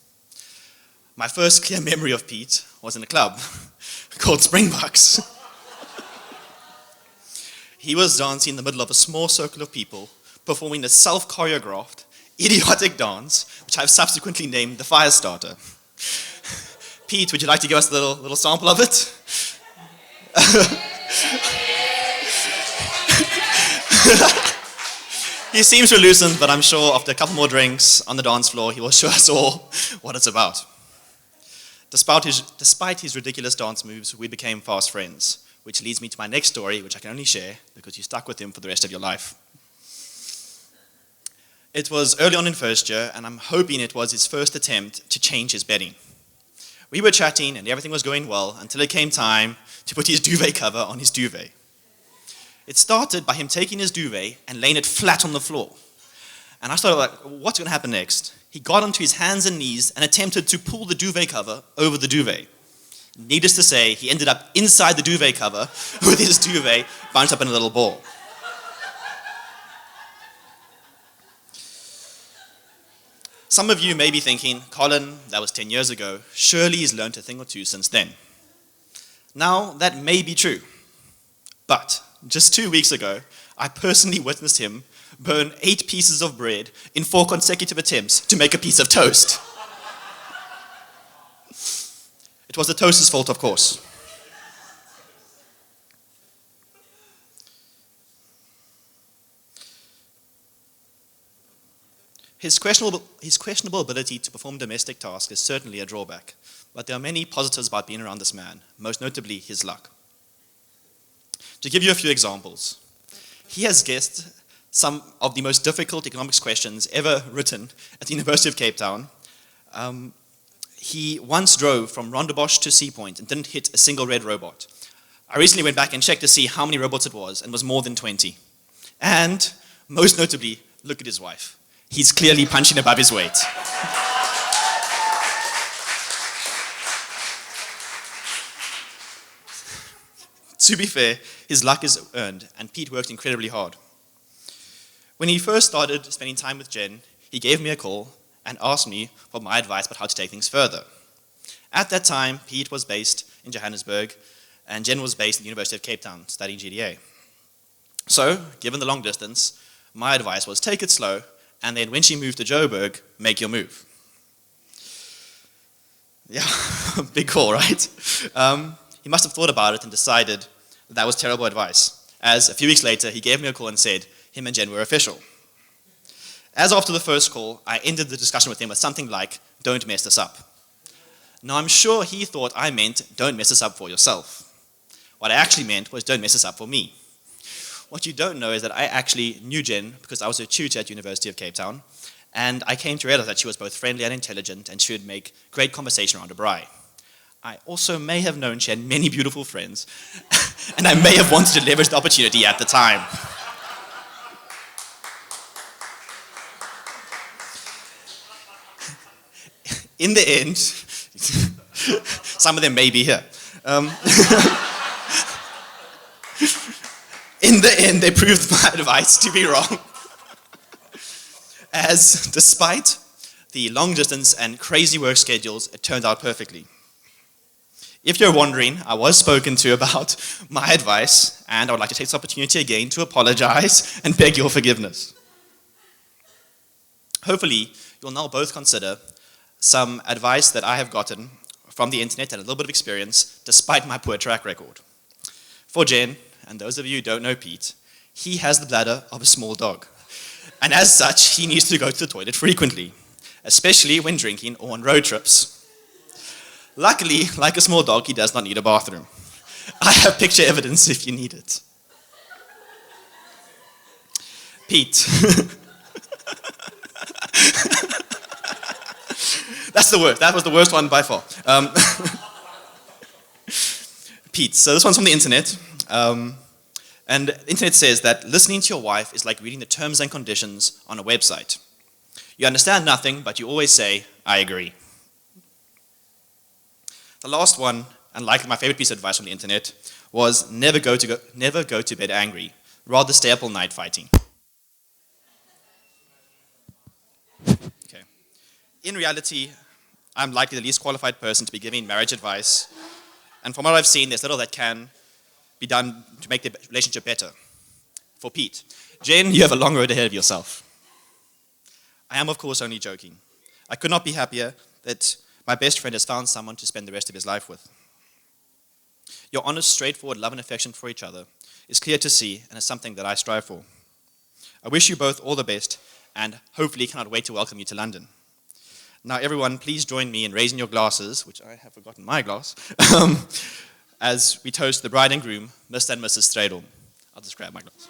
My first clear memory of Piet was in a club called Springboks. He was dancing in the middle of a small circle of people, performing a self-choreographed, idiotic dance, which I've subsequently named the Firestarter. Piet, would you like to give us a little sample of it? He seems reluctant, but I'm sure after a couple more drinks on the dance floor, he will show us all what it's about. Despite his ridiculous dance moves, we became fast friends, which leads me to my next story, which I can only share because you stuck with him for the rest of your life. It was early on in first year, and I'm hoping it was his first attempt to change his bedding. We were chatting, and everything was going well until it came time to put his duvet cover on his duvet. It started by him taking his duvet and laying it flat on the floor. And I started like, what's going to happen next? He got onto his hands and knees and attempted to pull the duvet cover over the duvet. Needless to say, he ended up inside the duvet cover with his duvet bunched up in a little ball. Some of you may be thinking, Colin, that was 10 years ago. Surely he's learned a thing or two since then. Now, that may be true. But just 2 weeks ago, I personally witnessed him burn 8 pieces of bread in 4 consecutive attempts to make a piece of toast. It was the toaster's fault, of course. His questionable ability to perform domestic tasks is certainly a drawback, but there are many positives about being around this man, most notably his luck. To give you a few examples, he has guessed some of the most difficult economics questions ever written at the University of Cape Town. He once drove from Rondebosch to Sea Point and didn't hit a single red robot. I recently went back and checked to see how many robots it was, and it was more than 20. And, most notably, look at his wife. He's clearly punching above his weight. To be fair, his luck is earned, and Piet worked incredibly hard. When he first started spending time with Jen, he gave me a call and asked me for my advice about how to take things further. At that time, Piet was based in Johannesburg, and Jen was based at the University of Cape Town studying GDA. So, given the long distance, my advice was take it slow, and then when she moved to Joburg, make your move. Yeah, big call, right? He must have thought about it and decided that was terrible advice, as a few weeks later, he gave me a call and said him and Jen were official. As after the first call, I ended the discussion with him with something like, don't mess this up. Now, I'm sure he thought I meant, don't mess this up for yourself. What I actually meant was, don't mess this up for me. What you don't know is that I actually knew Jen because I was her tutor at University of Cape Town, and I came to realize that she was both friendly and intelligent, and she would make great conversation around a braai. I also may have known she had many beautiful friends, and I may have wanted to leverage the opportunity at the time. In the end, some of them may be here. In the end, they proved my advice to be wrong. As despite the long distance and crazy work schedules, it turned out perfectly. If you're wondering, I was spoken to about my advice, and I would like to take this opportunity again to apologize and beg your forgiveness. Hopefully, you'll now both consider some advice that I have gotten from the internet and a little bit of experience, despite my poor track record. For Jen, and those of you who don't know Piet, he has the bladder of a small dog. And as such, he needs to go to the toilet frequently, especially when drinking or on road trips. Luckily, like a small dog, he does not need a bathroom. I have picture evidence if you need it. Piet. That's the worst. That was the worst one by far. Piet. So this one's from the internet. And the internet says that listening to your wife is like reading the terms and conditions on a website. You understand nothing, but you always say, I agree. The last one, and like my favorite piece of advice from the internet, was never go to bed angry. Rather stay up all night fighting. Okay. In reality, I'm likely the least qualified person to be giving marriage advice. And from what I've seen, there's little that can be done to make the relationship better. For Piet. Jen, you have a long road ahead of yourself. I am, of course, only joking. I could not be happier that my best friend has found someone to spend the rest of his life with. Your honest, straightforward love and affection for each other is clear to see and is something that I strive for. I wish you both all the best and hopefully cannot wait to welcome you to London. Now everyone, please join me in raising your glasses, which I have forgotten my glass, as we toast the bride and groom, Mr. and Mrs. Stradel. I'll just grab my glass.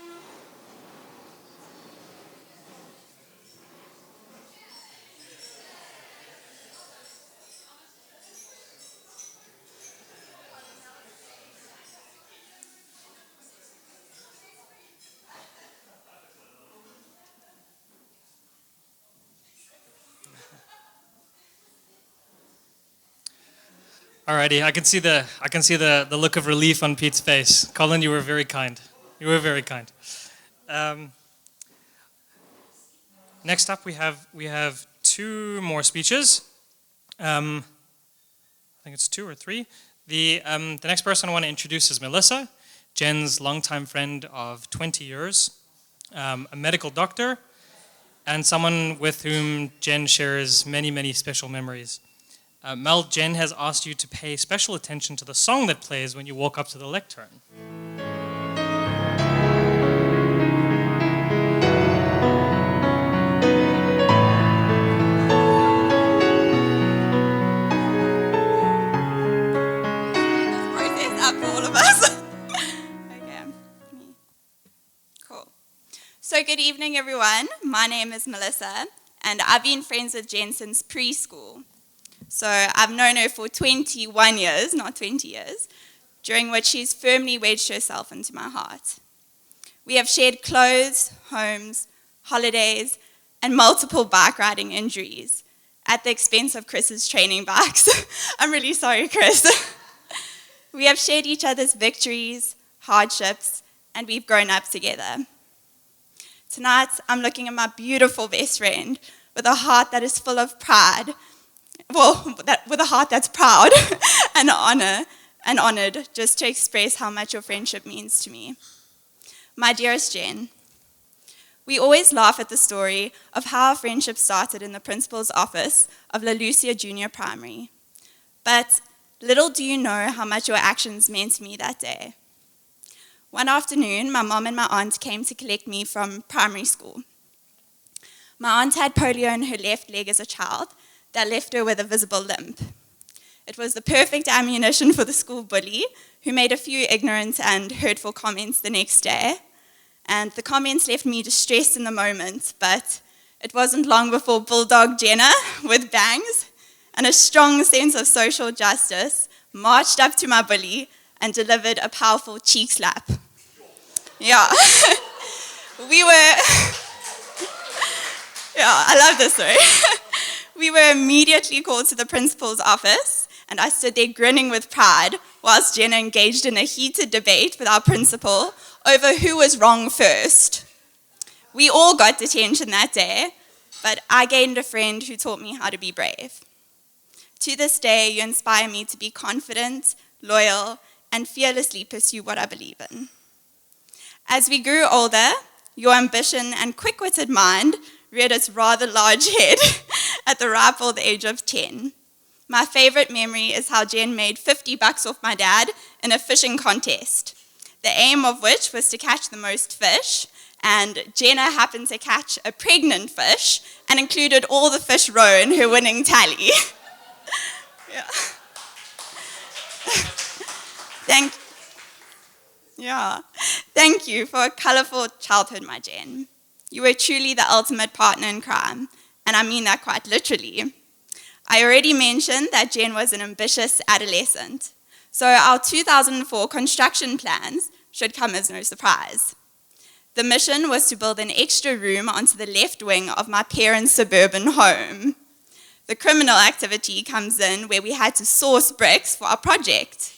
Alrighty, I can see the look of relief on Piet's face. Colin, you were very kind. You were very kind. Next up, we have two more speeches. I think it's two or three. The next person I want to introduce is Melissa, Jen's longtime friend of 20 years, a medical doctor, and someone with whom Jen shares many, many special memories. Mel, Jen has asked you to pay special attention to the song that plays when you walk up to the lectern. Process up for all of us. Okay. Cool. So good evening, everyone. My name is Melissa, and I've been friends with Jen since preschool. So I've known her for 21 years, not 20 years, during which she's firmly wedged herself into my heart. We have shared clothes, homes, holidays, and multiple bike riding injuries at the expense of Chris's training bikes. I'm really sorry, Chris. We have shared each other's victories, hardships, and we've grown up together. Tonight, I'm looking at my beautiful best friend with a heart that is full of pride. Well, with a heart that's proud and honored just to express how much your friendship means to me. My dearest Jen, we always laugh at the story of how our friendship started in the principal's office of La Lucia Junior Primary. But little do you know how much your actions meant to me that day. One afternoon, my mom and my aunt came to collect me from primary school. My aunt had polio in her left leg as a child that left her with a visible limp. It was the perfect ammunition for the school bully, who made a few ignorant and hurtful comments the next day. And the comments left me distressed in the moment, but it wasn't long before Bulldog Jenna, with bangs and a strong sense of social justice, marched up to my bully and delivered a powerful cheek slap. Yeah. I love this story. We were immediately called to the principal's office, and I stood there grinning with pride whilst Jenna engaged in a heated debate with our principal over who was wrong first. We all got detention that day, but I gained a friend who taught me how to be brave. To this day, you inspire me to be confident, loyal, and fearlessly pursue what I believe in. As we grew older, your ambition and quick-witted mind reared its rather large head at the ripe old age of 10. My favorite memory is how Jen made $50 off my dad in a fishing contest, the aim of which was to catch the most fish, and Jenna happened to catch a pregnant fish and included all the fish roe in her winning tally. Yeah. Thank you for a colourful childhood, my Jen. You were truly the ultimate partner in crime, and I mean that quite literally. I already mentioned that Jen was an ambitious adolescent, so our 2004 construction plans should come as no surprise. The mission was to build an extra room onto the left wing of my parents' suburban home. The criminal activity comes in where we had to source bricks for our project.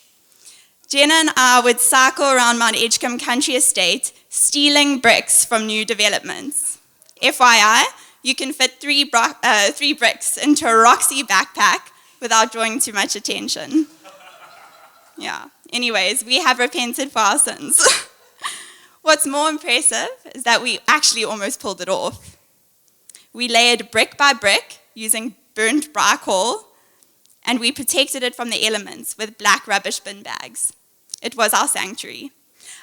Jenna and I would cycle around Mount Edgecombe Country Estate stealing bricks from new developments. FYI, you can fit three bricks into a Roxy backpack without drawing too much attention. Yeah, anyways, we have repented for our sins. What's more impressive is that we actually almost pulled it off. We layered brick by brick using burnt brick coal, and we protected it from the elements with black rubbish bin bags. It was our sanctuary,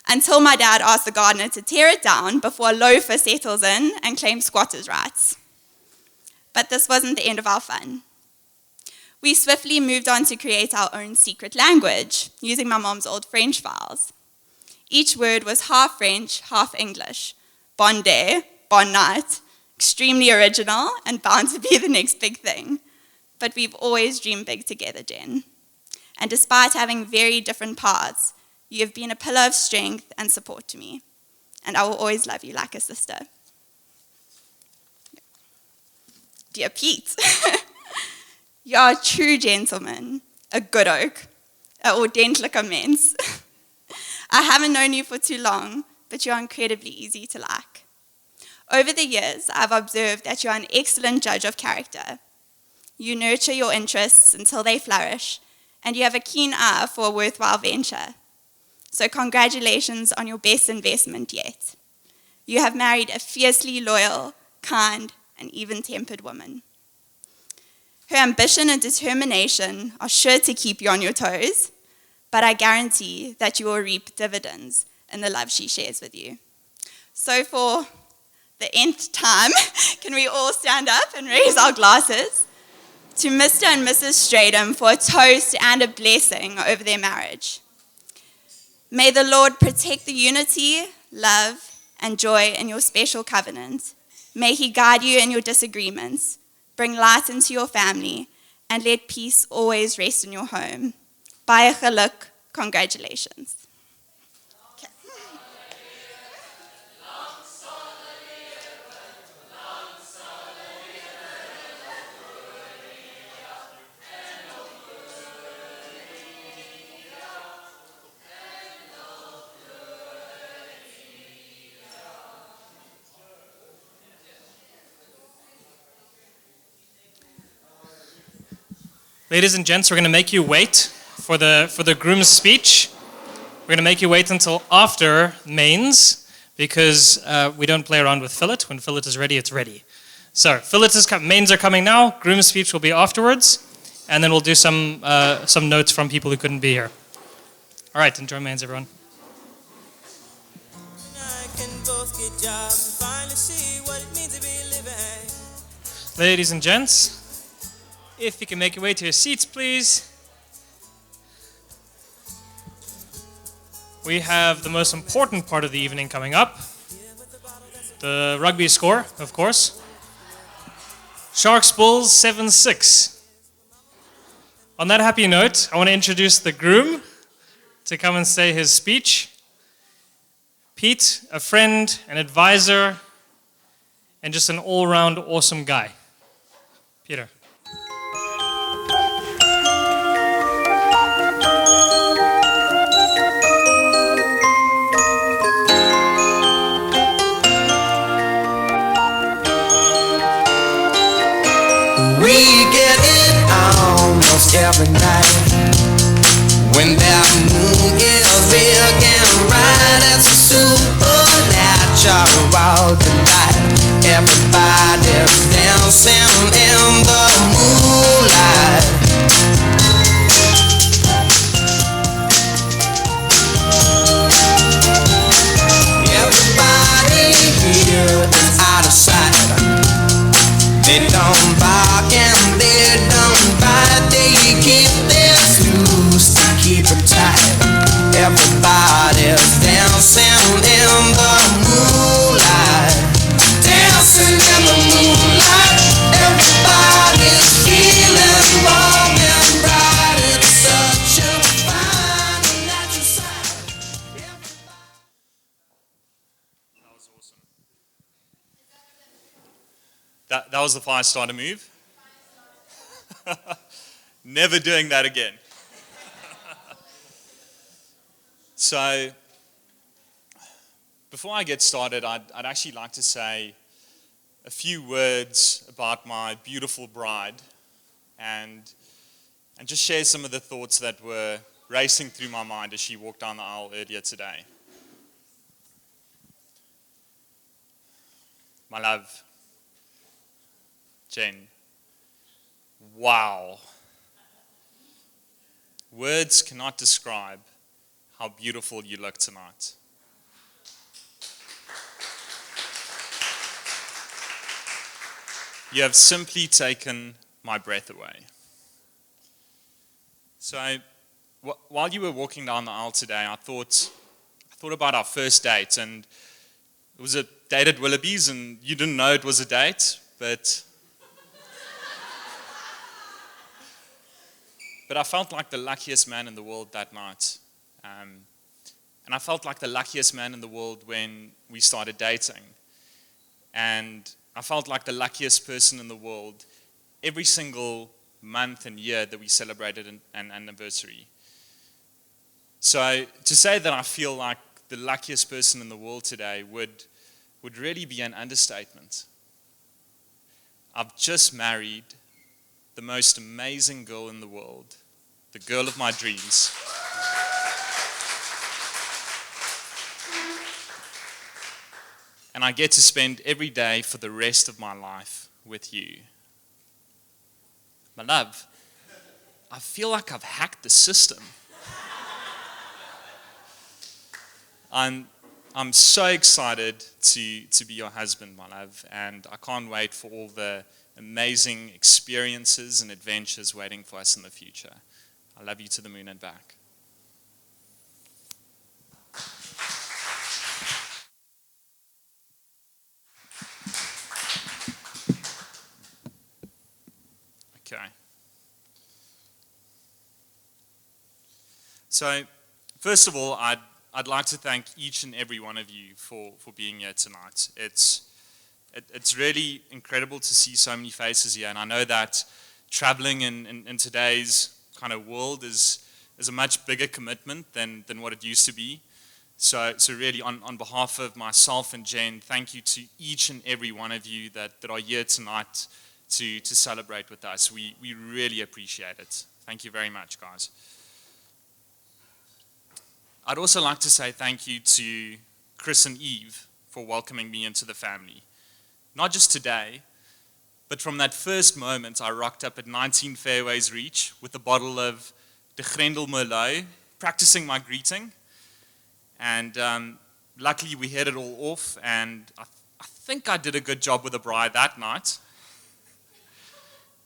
until my dad asked the gardener to tear it down before a loafer settles in and claims squatters' rights. But this wasn't the end of our fun. We swiftly moved on to create our own secret language, using my mom's old French files. Each word was half French, half English. Bon day, bon night, extremely original and bound to be the next big thing. But we've always dreamed big together, Jen. And despite having very different paths, you have been a pillar of strength and support to me. And I will always love you like a sister. Dear Piet, you are a true gentleman, a good oak, a ordentlicher mens. I haven't known you for too long, but you are incredibly easy to like. Over the years, I've observed that you are an excellent judge of character. You nurture your interests until they flourish, and you have a keen eye for a worthwhile venture. So congratulations on your best investment yet. You have married a fiercely loyal, kind, and even-tempered woman. Her ambition and determination are sure to keep you on your toes, but I guarantee that you will reap dividends in the love she shares with you. So for the nth time, can we all stand up and raise our glasses to Mr. and Mrs. Stradham for a toast and a blessing over their marriage. May the Lord protect the unity, love, and joy in your special covenant. May He guide you in your disagreements, bring light into your family, and let peace always rest in your home. Baie geluk, congratulations. Ladies and gents, we're going to make you wait for the groom's speech. We're going to make you wait until after mains, because we don't play around with fillet. When fillet is ready, it's ready. So mains are coming now. Groom's speech will be afterwards, and then we'll do some notes from people who couldn't be here. All right, enjoy mains, everyone. Ladies and gents, if you can make your way to your seats, please. We have the most important part of the evening coming up. The rugby score, of course. Sharks Bulls 7-6. On that happy note, I want to introduce the groom to come and say his speech. Piet, a friend, an advisor, and just an all-round awesome guy. Peter. We get it almost every night. When that moon is big and bright, it's a supernatural delight. Everybody's dancing in the moonlight. Everybody here is out of sight. They don't bark and they don't bite. They keep their loose to keep it tight. Everybody's dancing in the moonlight. Dancing in the moonlight. Everybody's feeling warm and bright. It's such a fine and natural sight. That was awesome. That was the fire starter move. Never doing that again. So, before I get started, I'd actually like to say a few words about my beautiful bride and just share some of the thoughts that were racing through my mind as she walked down the aisle earlier today. My love, Jen, wow. Words cannot describe how beautiful you look tonight. You have simply taken my breath away. So, while you were walking down the aisle today, I thought about our first date, and it was a date at Willoughby's, and you didn't know it was a date, but I felt like the luckiest man in the world that night. And I felt like the luckiest man in the world when we started dating. And I felt like the luckiest person in the world every single month and year that we celebrated an anniversary. So to say that I feel like the luckiest person in the world today would really be an understatement. I've just married the most amazing girl in the world, the girl of my dreams. And I get to spend every day for the rest of my life with you. My love, I feel like I've hacked the system. I'm so excited to be your husband, my love, and I can't wait for all the amazing experiences and adventures waiting for us in the future. I love you to the moon and back. Okay. So, first of all, I'd like to thank each and every one of you for being here tonight. It's really incredible to see so many faces here, and I know that traveling in today's kind of world is a much bigger commitment than what it used to be. So really, on behalf of myself and Jen, thank you to each and every one of you that are here tonight to celebrate with us. We really appreciate it. Thank you very much, guys. I'd also like to say thank you to Chris and Eve for welcoming me into the family. Not just today, but from that first moment I rocked up at 19 Fairways Reach with a bottle of de Grendel Merlot, practicing my greeting. And luckily we hit it all off, and I think I did a good job with the bride that night.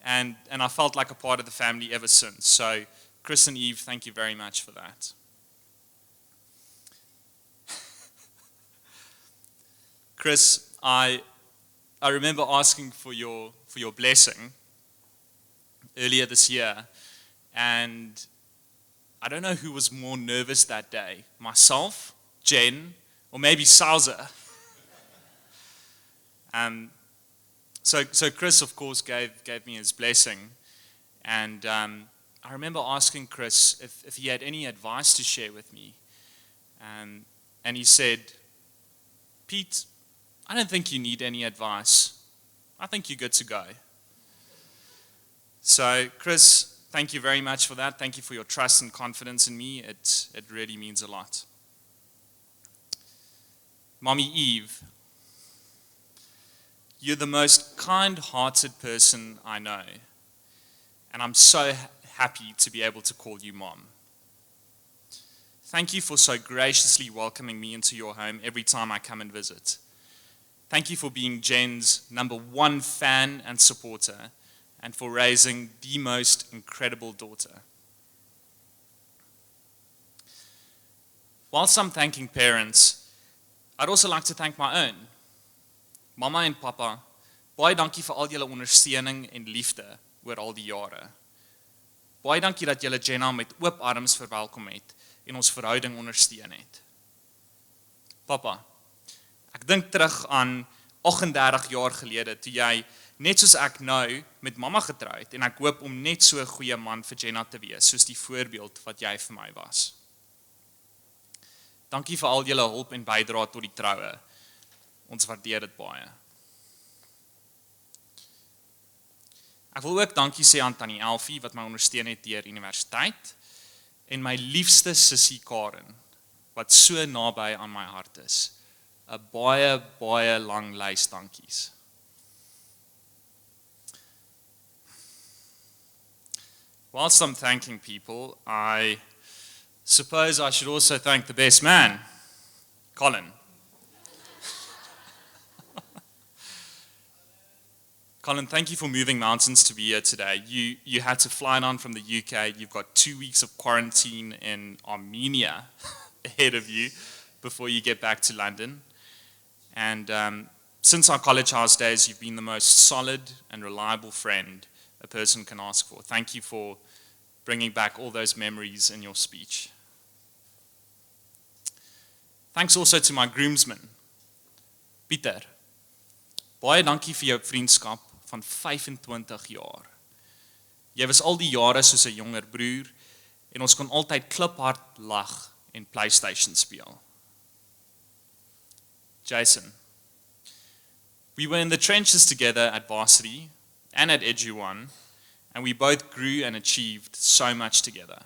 And I felt like a part of the family ever since. So Chris and Eve, thank you very much for that. Chris, I remember asking for your blessing earlier this year, and I don't know who was more nervous that day, myself, Jen, or maybe Salza. So Chris, of course, gave me his blessing, and I remember asking Chris if he had any advice to share with me, and he said, Piet, I don't think you need any advice. I think you're good to go. So, Chris, thank you very much for that. Thank you for your trust and confidence in me. It really means a lot. Mommy Eve, you're the most kind-hearted person I know, and I'm so happy to be able to call you Mom. Thank you for so graciously welcoming me into your home every time I come and visit. Thank you for being Jen's #1 fan and supporter, and for raising the most incredible daughter. Whilst I'm thanking parents, I'd also like to thank my own. Mama en Papa, baie dankie vir al julle ondersteuning en liefde oor al die jare. Baie dankie dat julle Jenna met oop arms verwelkom het en ons verhouding ondersteun het. Papa, ek dink terug aan 38 jaar gelede toe jy, net soos ek nou, met mamma getrou het, en ek hoop om net so 'n goeie man vir Jenna te wees, soos die voorbeeld wat jy vir my was. Dankie vir al julle hulp en bydrae tot die troue. Ons waardeer dit baie. Ek wil ook dankie sê aan Tannie Elfie wat my ondersteun het deur universiteit, en my liefste sussie Karen, wat so naby aan my hart is. 'n baie lang lys dankies. Whilst I'm thanking people, I suppose I should also thank the best man, Colin. Colin, thank you for moving mountains to be here today. You had to fly down from the UK. You've got 2 weeks of quarantine in Armenia ahead of you before you get back to London. And since our college house days, you've been the most solid and reliable friend a person can ask for. Thank you for bringing back all those memories in your speech. Thanks also to my groomsmen. Pieter, baie dankie vir jou vriendskap van 25 jaar. Jy was al die jare soos 'n jonger broer, en ons kon altyd kliphard lag en PlayStation speel. Jason, we were in the trenches together at varsity and at Edu1, and we both grew and achieved so much together.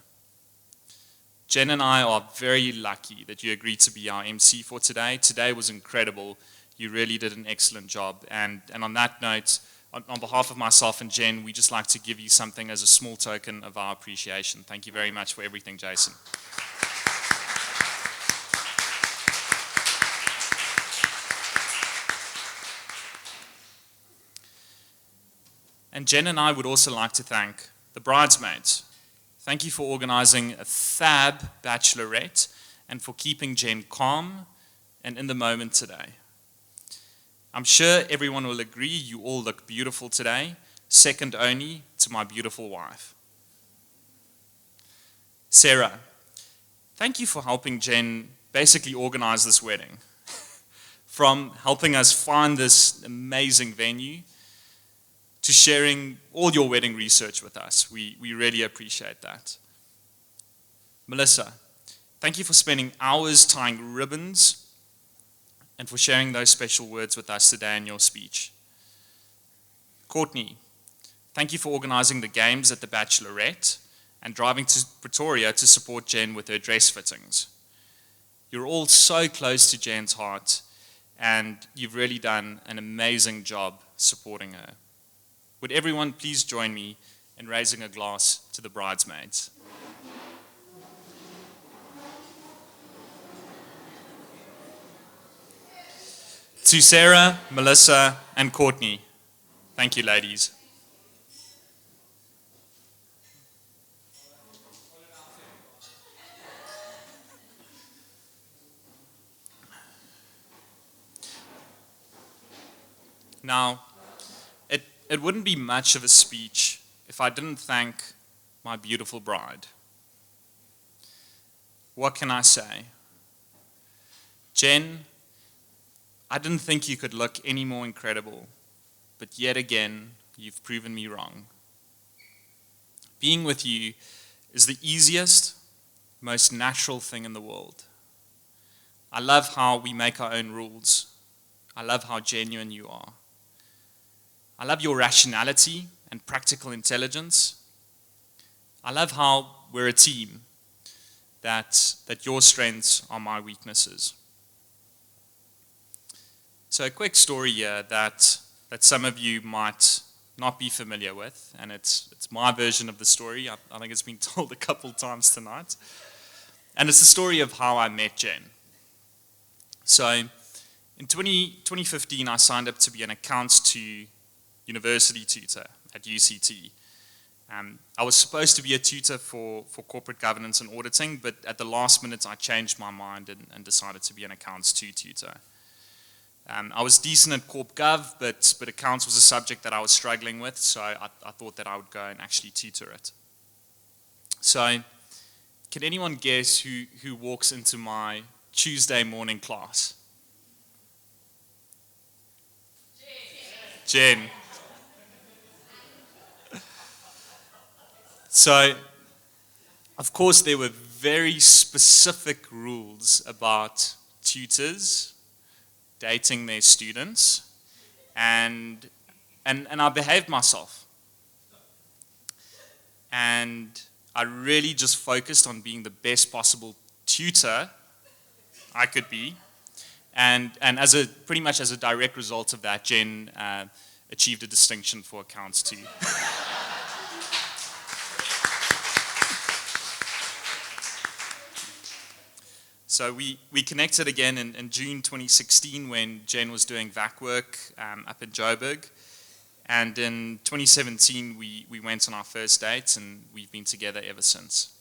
Jen and I are very lucky that you agreed to be our MC for today. Today was incredible. You really did an excellent job. And on that note, on behalf of myself and Jen, we just like to give you something as a small token of our appreciation. Thank you very much for everything, Jason. And Jen and I would also like to thank the bridesmaids. Thank you for organizing a fab bachelorette and for keeping Jen calm and in the moment today. I'm sure everyone will agree you all look beautiful today, second only to my beautiful wife. Sarah, thank you for helping Jen basically organize this wedding. From helping us find this amazing venue to sharing all your wedding research with us. We really appreciate that. Melissa, thank you for spending hours tying ribbons and for sharing those special words with us today in your speech. Courtney, Thank you for organizing the games at the Bachelorette and driving to Pretoria to support Jen with her dress fittings. You're all so close to Jen's heart, and you've really done an amazing job supporting her. Would everyone please join me in raising a glass to the bridesmaids? To Sarah, Melissa, and Courtney, thank you, ladies. Now, it wouldn't be much of a speech if I didn't thank my beautiful bride. What can I say? Jen, I didn't think you could look any more incredible, but yet again, you've proven me wrong. Being with you is the easiest, most natural thing in the world. I love how we make our own rules. I love how genuine you are. I love your rationality and practical intelligence. I love how we're a team, that your strengths are my weaknesses. So a quick story here that some of you might not be familiar with, and it's my version of the story. I think it's been told a couple times tonight. And it's the story of how I met Jen. So in 2015, I signed up to be an accounts to university tutor at UCT. I was supposed to be a tutor for corporate governance and auditing, but at the last minute I changed my mind and decided to be an accounts 2 tutor. I was decent at Corp Gov, but accounts was a subject that I was struggling with, so I thought that I would go and actually tutor it. So, can anyone guess who walks into my Tuesday morning class? Jen. So, of course, there were very specific rules about tutors dating their students, and I behaved myself. And I really just focused on being the best possible tutor I could be. And pretty much as a direct result of that, Jen achieved a distinction for accounts too. So we connected again in June 2016 when Jen was doing VAC work up in Joburg. And in 2017, we went on our first date, and we've been together ever since.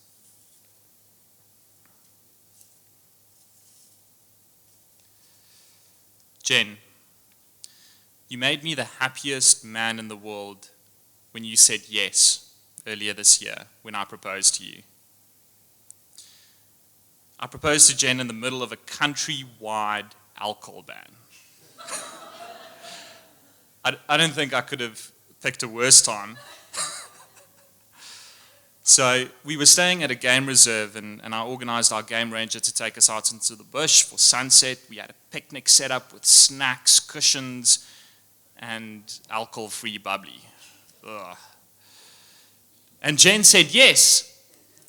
Jen, you made me the happiest man in the world when you said yes earlier this year when I proposed to you. I proposed to Jen in the middle of a countrywide alcohol ban. I don't think I could have picked a worse time. So we were staying at a game reserve, and I organized our game ranger to take us out into the bush for sunset. We had a picnic set up with snacks, cushions, and alcohol-free bubbly. Ugh. And Jen said yes,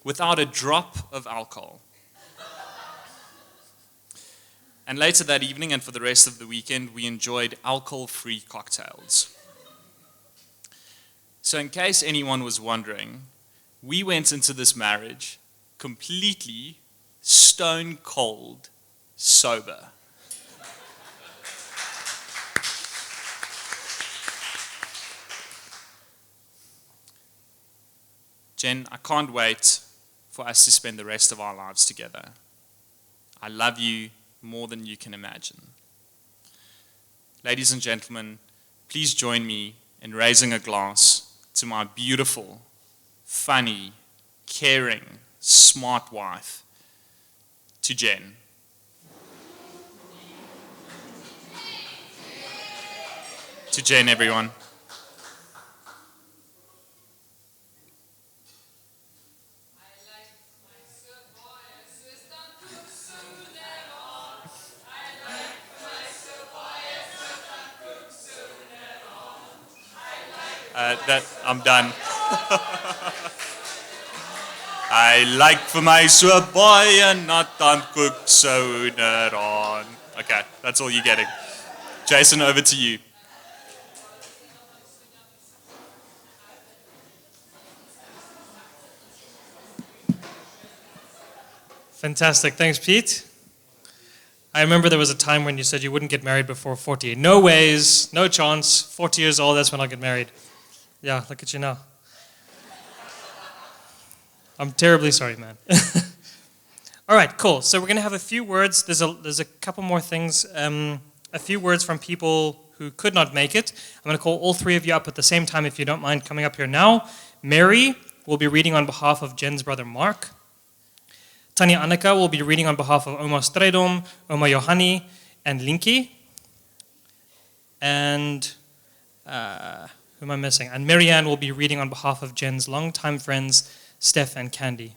without a drop of alcohol. And later that evening and for the rest of the weekend, we enjoyed alcohol-free cocktails. So in case anyone was wondering, we went into this marriage completely stone cold sober. Jen, I can't wait for us to spend the rest of our lives together. I love you more than you can imagine. Ladies and gentlemen, please join me in raising a glass to my beautiful, funny, caring, smart wife, to Jen. To Jen, everyone. I'm done. I like vir my so baie nat dan koek souder on. Okay, that's all you're getting. Jason, over to you. Fantastic. Thanks, Piet. I remember there was a time when you said you wouldn't get married before 40. No ways, no chance. 40 years old, that's when I'll get married. Yeah, look at you now. I'm terribly sorry, man. All right, cool. So we're going to have a few words. There's a couple more things. A few words from people who could not make it. I'm going to call all three of you up at the same time if you don't mind coming up here now. Mary will be reading on behalf of Jen's brother Mark. Tanya Annika will be reading on behalf of Oma Stredom, Oma Johanni, and Linky. And who am I missing? And Marianne will be reading on behalf of Jen's longtime friends, Steph and Candy.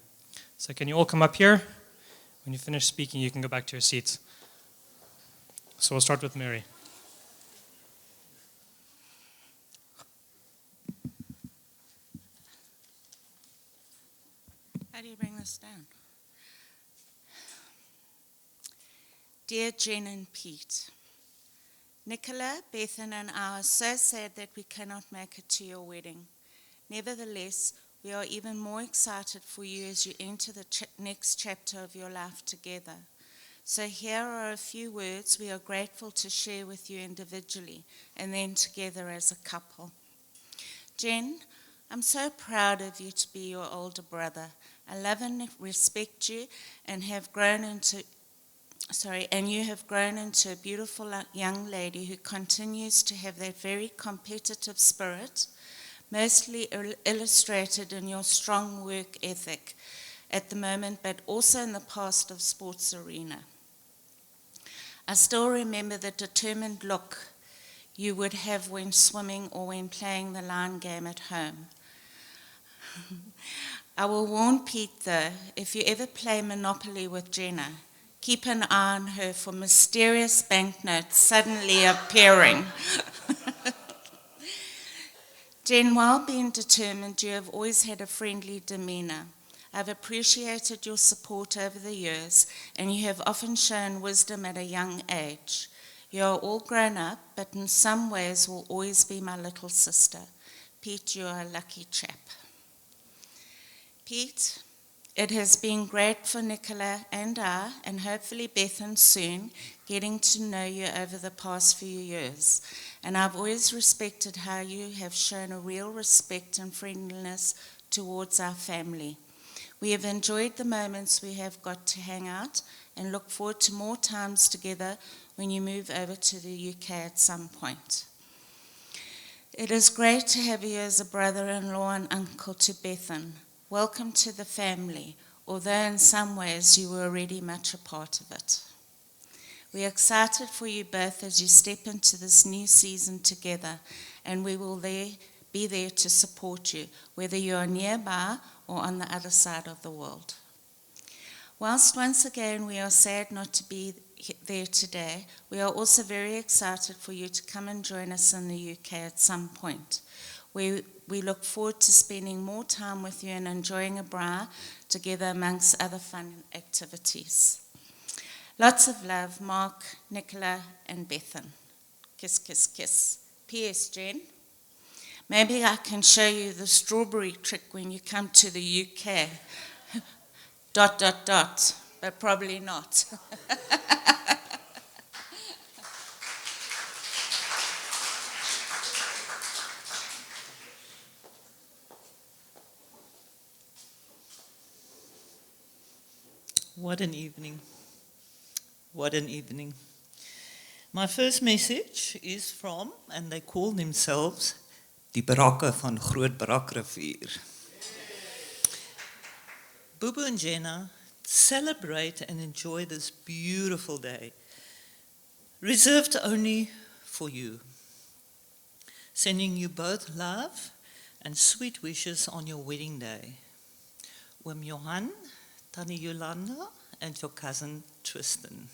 So can you all come up here? When you finish speaking, you can go back to your seats. So we'll start with Mary. How do you bring this down? Dear Jen and Piet, Nicola, Bethan, and I are so sad that we cannot make it to your wedding. Nevertheless, we are even more excited for you as you enter the next chapter of your life together. So here are a few words we are grateful to share with you individually and then together as a couple. Jen, I'm so proud of you to be your older brother. I love and respect you and you have grown into a beautiful young lady who continues to have that very competitive spirit, mostly illustrated in your strong work ethic at the moment, but also in the past of sports arena. I still remember the determined look you would have when swimming or when playing the line game at home. I will warn Piet though, if you ever play Monopoly with Jenna, keep an eye on her for mysterious banknotes suddenly appearing. Jen, while being determined, you have always had a friendly demeanour. I've appreciated your support over the years, and you have often shown wisdom at a young age. You are all grown up, but in some ways will always be my little sister. Piet, you are a lucky chap. Piet, it has been great for Nicola and I, and hopefully Bethan soon, getting to know you over the past few years. And I've always respected how you have shown a real respect and friendliness towards our family. We have enjoyed the moments we have got to hang out and look forward to more times together when you move over to the UK at some point. It is great to have you as a brother-in-law and uncle to Bethan. Welcome to the family, although in some ways you were already much a part of it. We are excited for you both as you step into this new season together, and we will be there to support you, whether you are nearby or on the other side of the world. Whilst once again we are sad not to be there today, we are also very excited for you to come and join us in the UK at some point. We look forward to spending more time with you and enjoying a braai together amongst other fun activities. Lots of love, Mark, Nicola, and Bethan. Kiss, kiss, kiss. P.S. Jen, maybe I can show you the strawberry trick when you come to the UK. ... but probably not. What an evening. What an evening. My first message is from, and they call themselves, die Brakke van Groot Brakrivier. Bubu and Jenna celebrate and enjoy this beautiful day, reserved only for you. Sending you both love and sweet wishes on your wedding day. Oom Johan, Tannie Yolanda, and your cousin Tristan.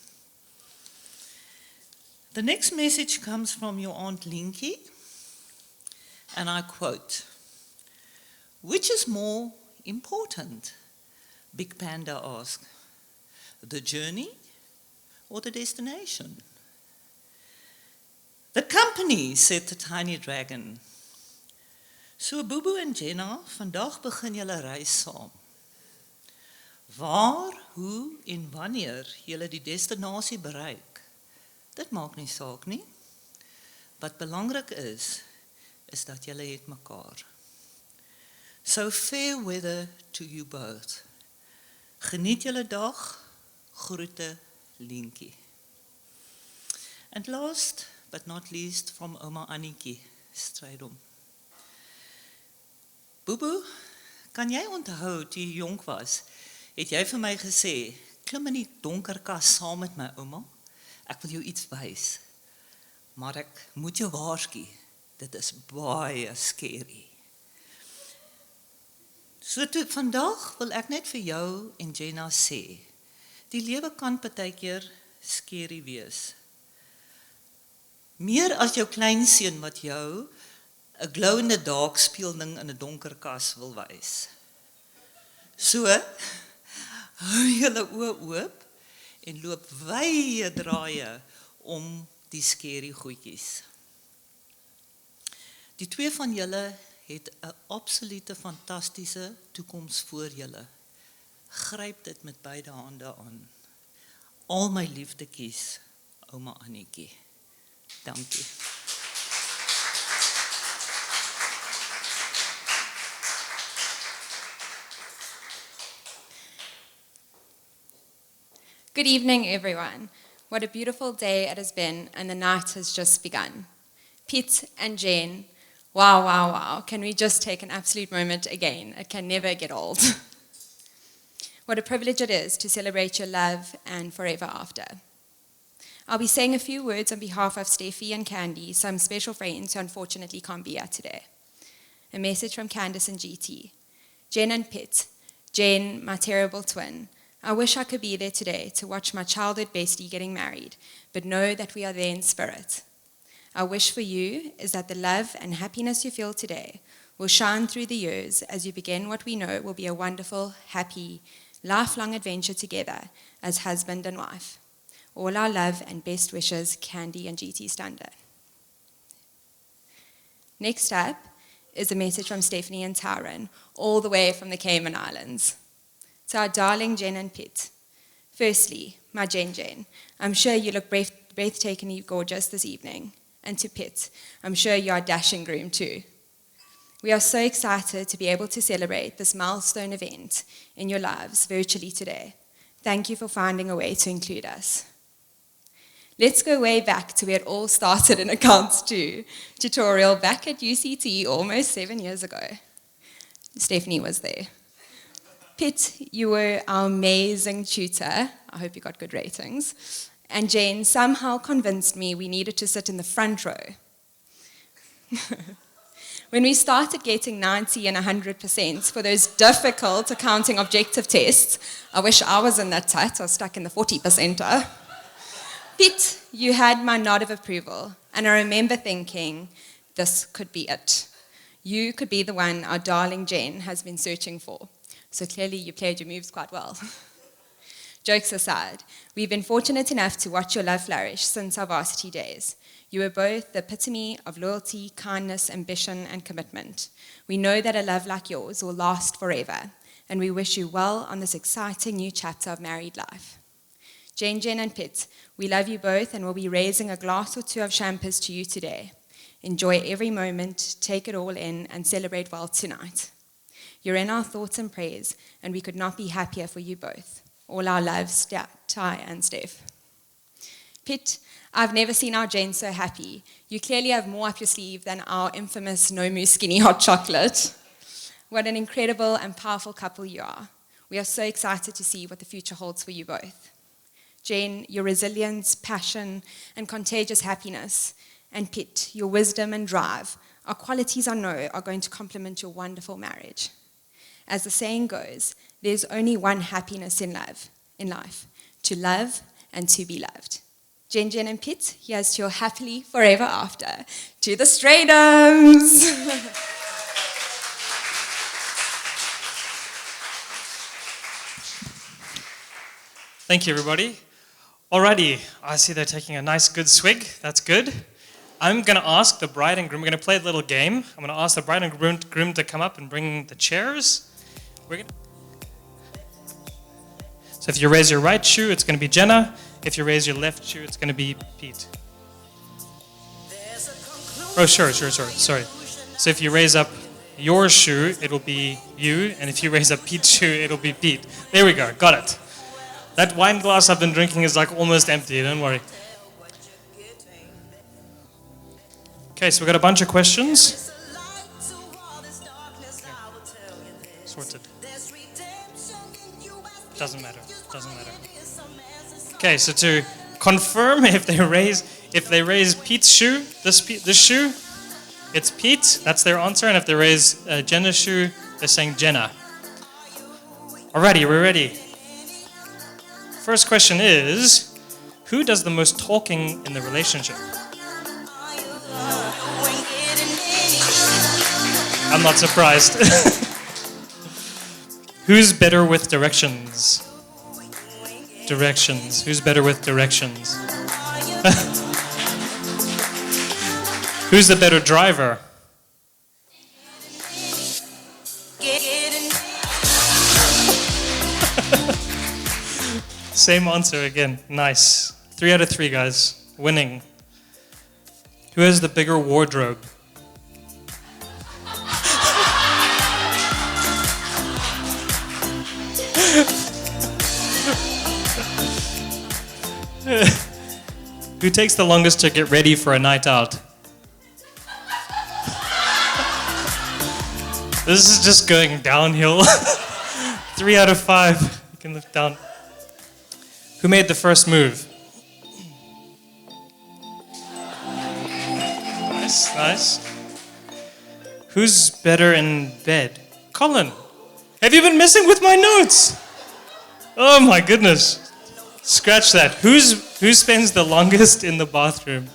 The next message comes from your Aunt Linky. and I quote, "Which is more important?" Big Panda asked. "The journey or the destination?" "The company," said the tiny dragon. "So Bobo en Jenna, vandag begin julle reis saam. Waar, hoe en wanneer julle die destinasie bereik, dit maak nie saak nie. Wat belangrik is dat julle het mekaar. So fair weather to you both. Geniet julle dag, groete Lientjie." And last but not least from Oma Annetjie, Strydom. "Bobo, kan jy onthou toe jy jonk was, het jy vir my gesê, klim in die donker kas saam met my ouma, ek wil jou iets wys, maar ek moet jou waarsku, dit is baie scary." So toe vandag wil ek net vir jou en Jenna sê, die lewe kan partykeer scary wees. Meer as jou kleinseun wat jou 'n glow-in-the-dark speelding in 'n donker kas wil wys. So, hou julle oë oop en loop wye draaie om die scary goedjies. Die twee van julle het 'n absolute fantastiese toekoms voor julle. Gryp dit met beide hande aan. Al my liefdekies, Ouma Annetjie. Dankie. Good evening, everyone. What a beautiful day it has been, and the night has just begun. Piet and Jen, wow, wow, wow. Can we just take an absolute moment again? It can never get old. What a privilege it is to celebrate your love and forever after. I'll be saying a few words on behalf of Steffi and Candy, some special friends who unfortunately can't be here today. A message from Candice and GT. Jen and Piet, Jen, my terrible twin, I wish I could be there today to watch my childhood bestie getting married, but know that we are there in spirit. Our wish for you is that the love and happiness you feel today will shine through the years as you begin what we know will be a wonderful, happy, lifelong adventure together as husband and wife. All our love and best wishes, Candy and GT Stander. Next up is a message from Stephanie and Tyron, all the way from the Cayman Islands. To our darling Jen and Piet. Firstly, my Jen, I'm sure you look breathtakingly gorgeous this evening. And to Piet, I'm sure you are a dashing groom too. We are so excited to be able to celebrate this milestone event in your lives virtually today. Thank you for finding a way to include us. Let's go way back to where it all started in Accounts 2 tutorial back at UCT almost 7 years ago. Stephanie was there. Piet, you were our amazing tutor. I hope you got good ratings. And Jane somehow convinced me we needed to sit in the front row. When we started getting 90 and 100% for those difficult accounting objective tests, I wish I was in that tit or stuck in the 40%er. Piet, you had my nod of approval, and I remember thinking, this could be it. You could be the one our darling Jen has been searching for. So clearly you played your moves quite well. Jokes aside, we've been fortunate enough to watch your love flourish since our varsity days. You are both the epitome of loyalty, kindness, ambition, and commitment. We know that a love like yours will last forever, and we wish you well on this exciting new chapter of married life. Jen, and Piet, we love you both and will be raising a glass or two of champers to you today. Enjoy every moment, take it all in, and celebrate well tonight. You're in our thoughts and prayers, and we could not be happier for you both. All our loves, Ty and Steph. Piet, I've never seen our Jen so happy. You clearly have more up your sleeve than our infamous no moo skinny hot chocolate. What an incredible and powerful couple you are. We are so excited to see what the future holds for you both. Jen, your resilience, passion, and contagious happiness, and Piet, your wisdom and drive, are qualities I know are going to complement your wonderful marriage. As the saying goes, there's only one happiness in life, to love and to be loved. Jen, Jen, and Piet, here's to your happily forever after. To the Stradums! Thank you, everybody. Alrighty, I see they're taking a nice good swig. That's good. I'm going to ask the bride and groom, we're going to play a little game. I'm going to ask the bride and groom to come up and bring the chairs. So if you raise your right shoe, it's going to be Jenna. If you raise your left shoe, it's going to be Piet. Oh, sure, sorry. So if you raise up your shoe, it'll be you. And if you raise up Piet's shoe, it'll be Piet. There we go, got it. That wine glass I've been drinking is like almost empty, don't worry. Okay, so we've got a bunch of questions. Sorted. Doesn't matter. Okay, so to confirm if they raise Piet's shoe, this shoe, it's Piet, that's their answer. And if they raise Jenna's shoe, they're saying Jenna. Alrighty, we're ready. First question is, who does the most talking in the relationship? I'm not surprised. Who's better with directions? Directions. Who's better with directions? Who's the better driver? Same answer again. Nice. 3 out of 3, guys. Winning. Who has the bigger wardrobe? Who takes the longest to get ready for a night out? This is just going downhill. 3 out of 5. You can look down. Who made the first move? Nice. Who's better in bed? Colin, have you been messing with my notes? Oh my goodness. Scratch that. Who spends the longest in the bathroom?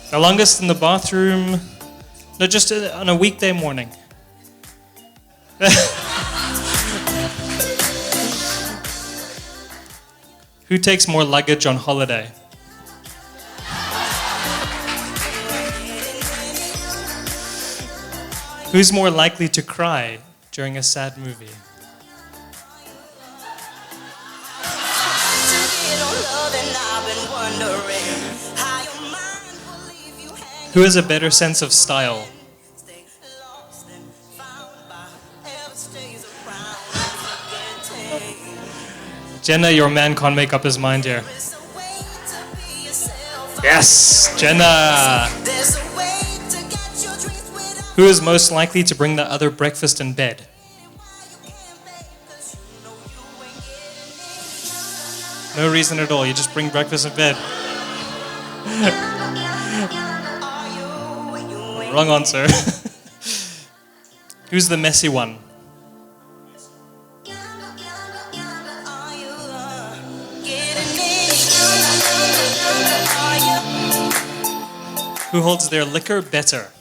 The longest in the bathroom? No, just on a weekday morning. Who takes more luggage on holiday? Who's more likely to cry during a sad movie? Who has a better sense of style? Jenna, your man can't make up his mind here. Yes, Jenna. Who is most likely to bring the other breakfast in bed? No reason at all, you just bring breakfast in bed. Wrong answer. Who's the messy one? Who holds their liquor better?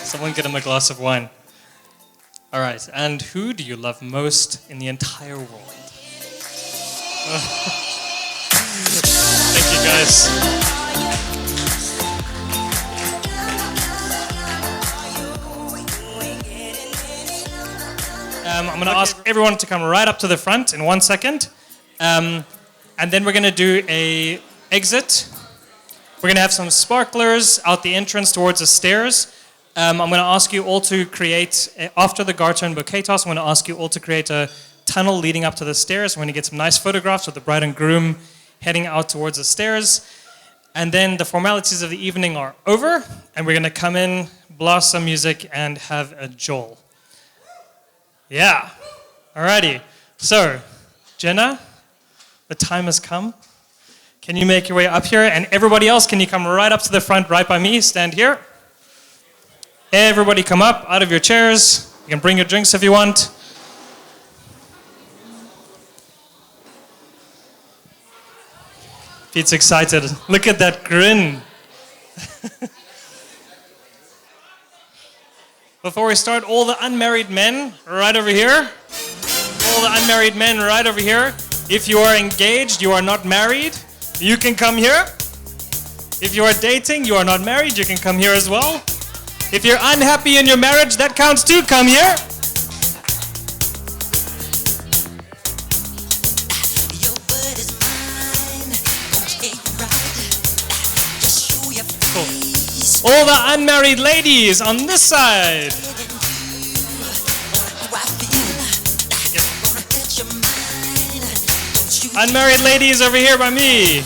Someone get him a glass of wine. All right, and who do you love most in the entire world? Thank you, guys. I'm going to ask everyone to come right up to the front in 1 second. And then we're going to do a exit. We're going to have some sparklers out the entrance towards the stairs. I'm going to ask you all to create, after the garter and bouquet toss, I'm going to ask you all to create a tunnel leading up to the stairs. We're going to get some nice photographs of the bride and groom heading out towards the stairs. And then the formalities of the evening are over, and we're going to come in, blast some music, and have a jol. Yeah. Alrighty. So, Jenna, the time has come. Can you make your way up here? And everybody else, can you come right up to the front, right by me? Stand here. Everybody come up out of your chairs. You can bring your drinks if you want. Piet's excited. Look at that grin. Before we start, all the unmarried men right over here. All the unmarried men right over here. If you are engaged, you are not married, you can come here. If you are dating, you are not married, you can come here as well. If you're unhappy in your marriage, that counts too, come here. Cool. All the unmarried ladies on this side. Unmarried ladies over here by me.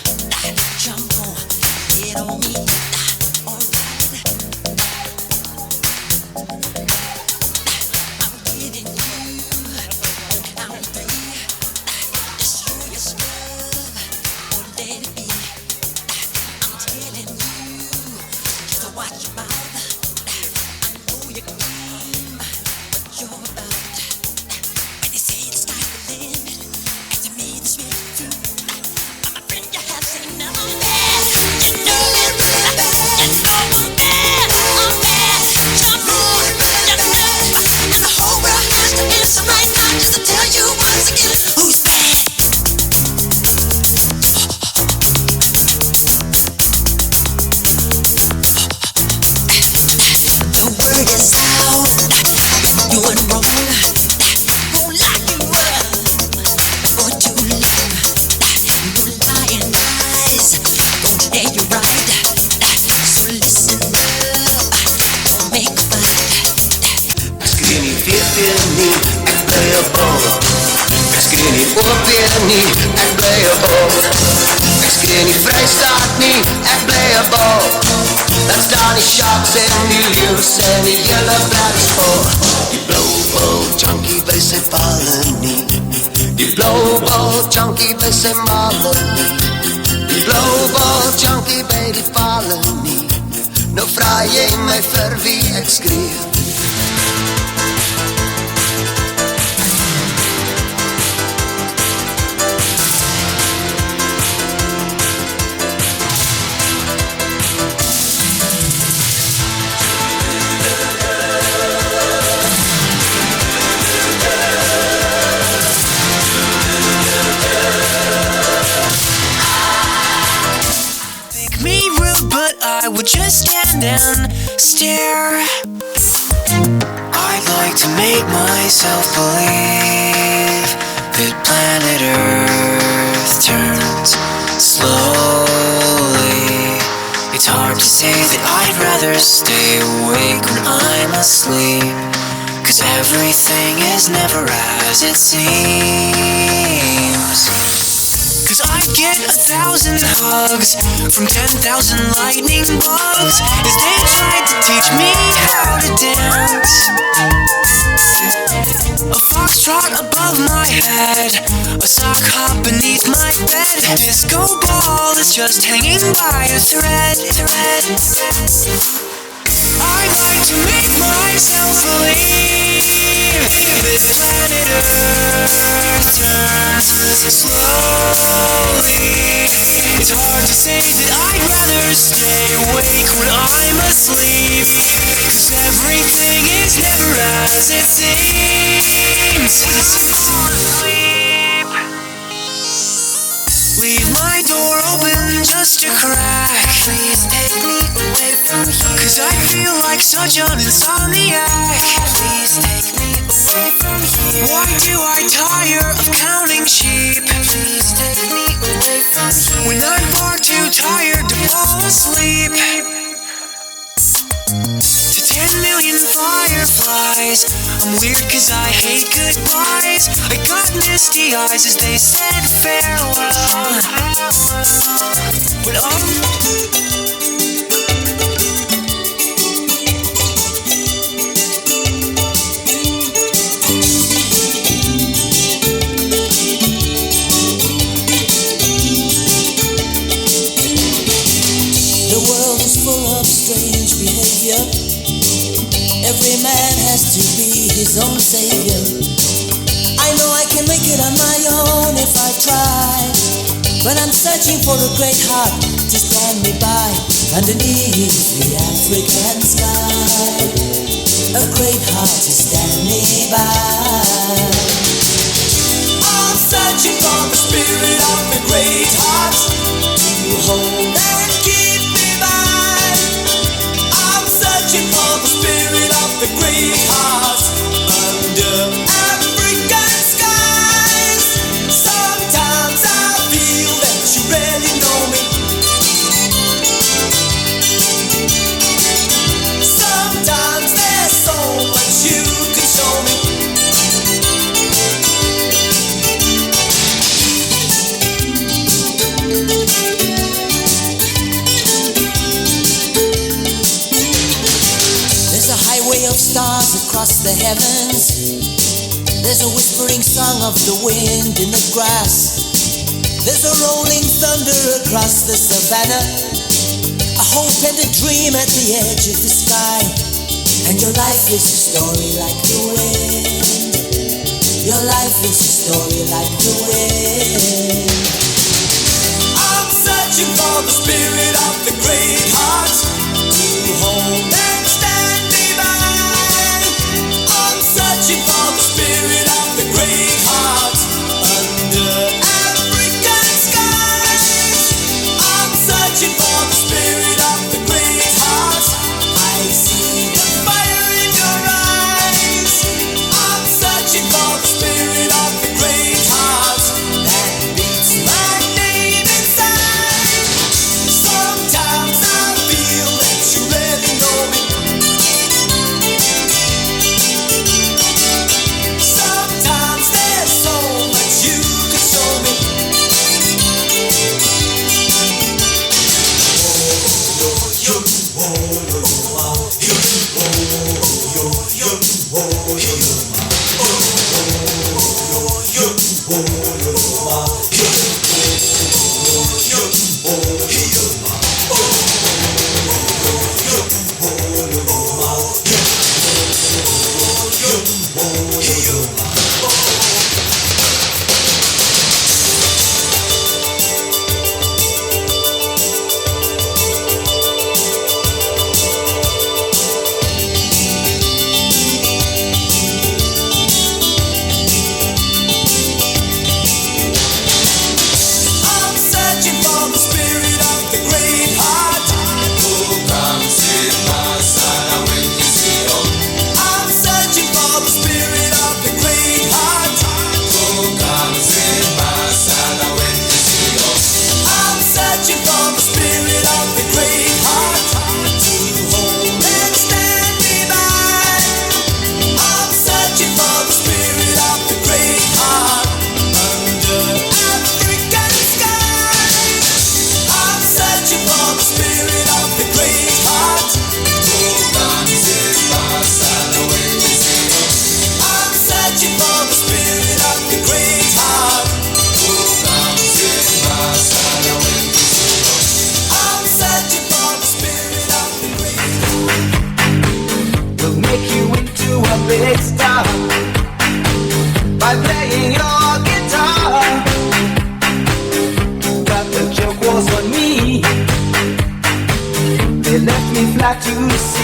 Just stand and stare. I'd like to make myself believe that planet Earth turns slowly. It's hard to say that I'd rather stay awake when I'm asleep, 'cause everything is never as it seems. 'Cause I get 1,000 hugs from 10,000 lightning bugs as they tried to teach me how to dance. A foxtrot above my head, a sock hop beneath my bed. A disco ball is just hanging by a thread. I'd like to make myself believe that planet Earth turns slowly. It's hard to say that I'd rather stay awake when I'm asleep, 'cause everything is never as it seems. Leave my door open just a crack. Please take me away from here, 'cause I feel like such an insomniac. Please take me away from here. Why do I tire of counting sheep? Please take me away from here, when I'm far too tired to fall asleep. To 10 million fireflies, I'm weird 'cause I hate goodbyes. I got misty eyes as they said farewell. But the world is full of strange behavior. Every man has to be his own savior. I know I can make it on my own if I try, but I'm searching for a great heart to stand me by underneath the African sky. A great heart to stand me by. I'm searching for the spirit of the great heart to hold and keep me by. I'm searching for the spirit of the great heart under African skies. Sometimes I feel that you really know me. Sometimes there's so much you can show me. There's a highway of stars across the heavens. There's a whispering song of the wind in the grass. There's a rolling thunder across the savannah. A hope and a dream at the edge of the sky. And your life is a story like the wind. Your life is a story like the wind. I'm searching for the spirit of the great heart to hold and stand me by. I'm searching for the spirit of the great heart under African skies. I'm searching for the spirit of the great heart. I see the fire in your eyes. I'm searching for the spirit of the great heart that beats my name inside. Sometimes I feel that you really know me. Sometimes there's so much you can show me. I'm searching for the spirit of the great heart. I'm searching for the spirit of the great heart. I'm searching for the spirit of the great heart to hold and stand me by. I'm searching for the spirit of the great heart under African skies. I'm searching for the spirit of the great heart. I'm searching for the spirit of the great heart. I'm searching for the spirit of the great heart. We'll make you into a big star by playing your guitar. But the joke was on me. They left me flat to see.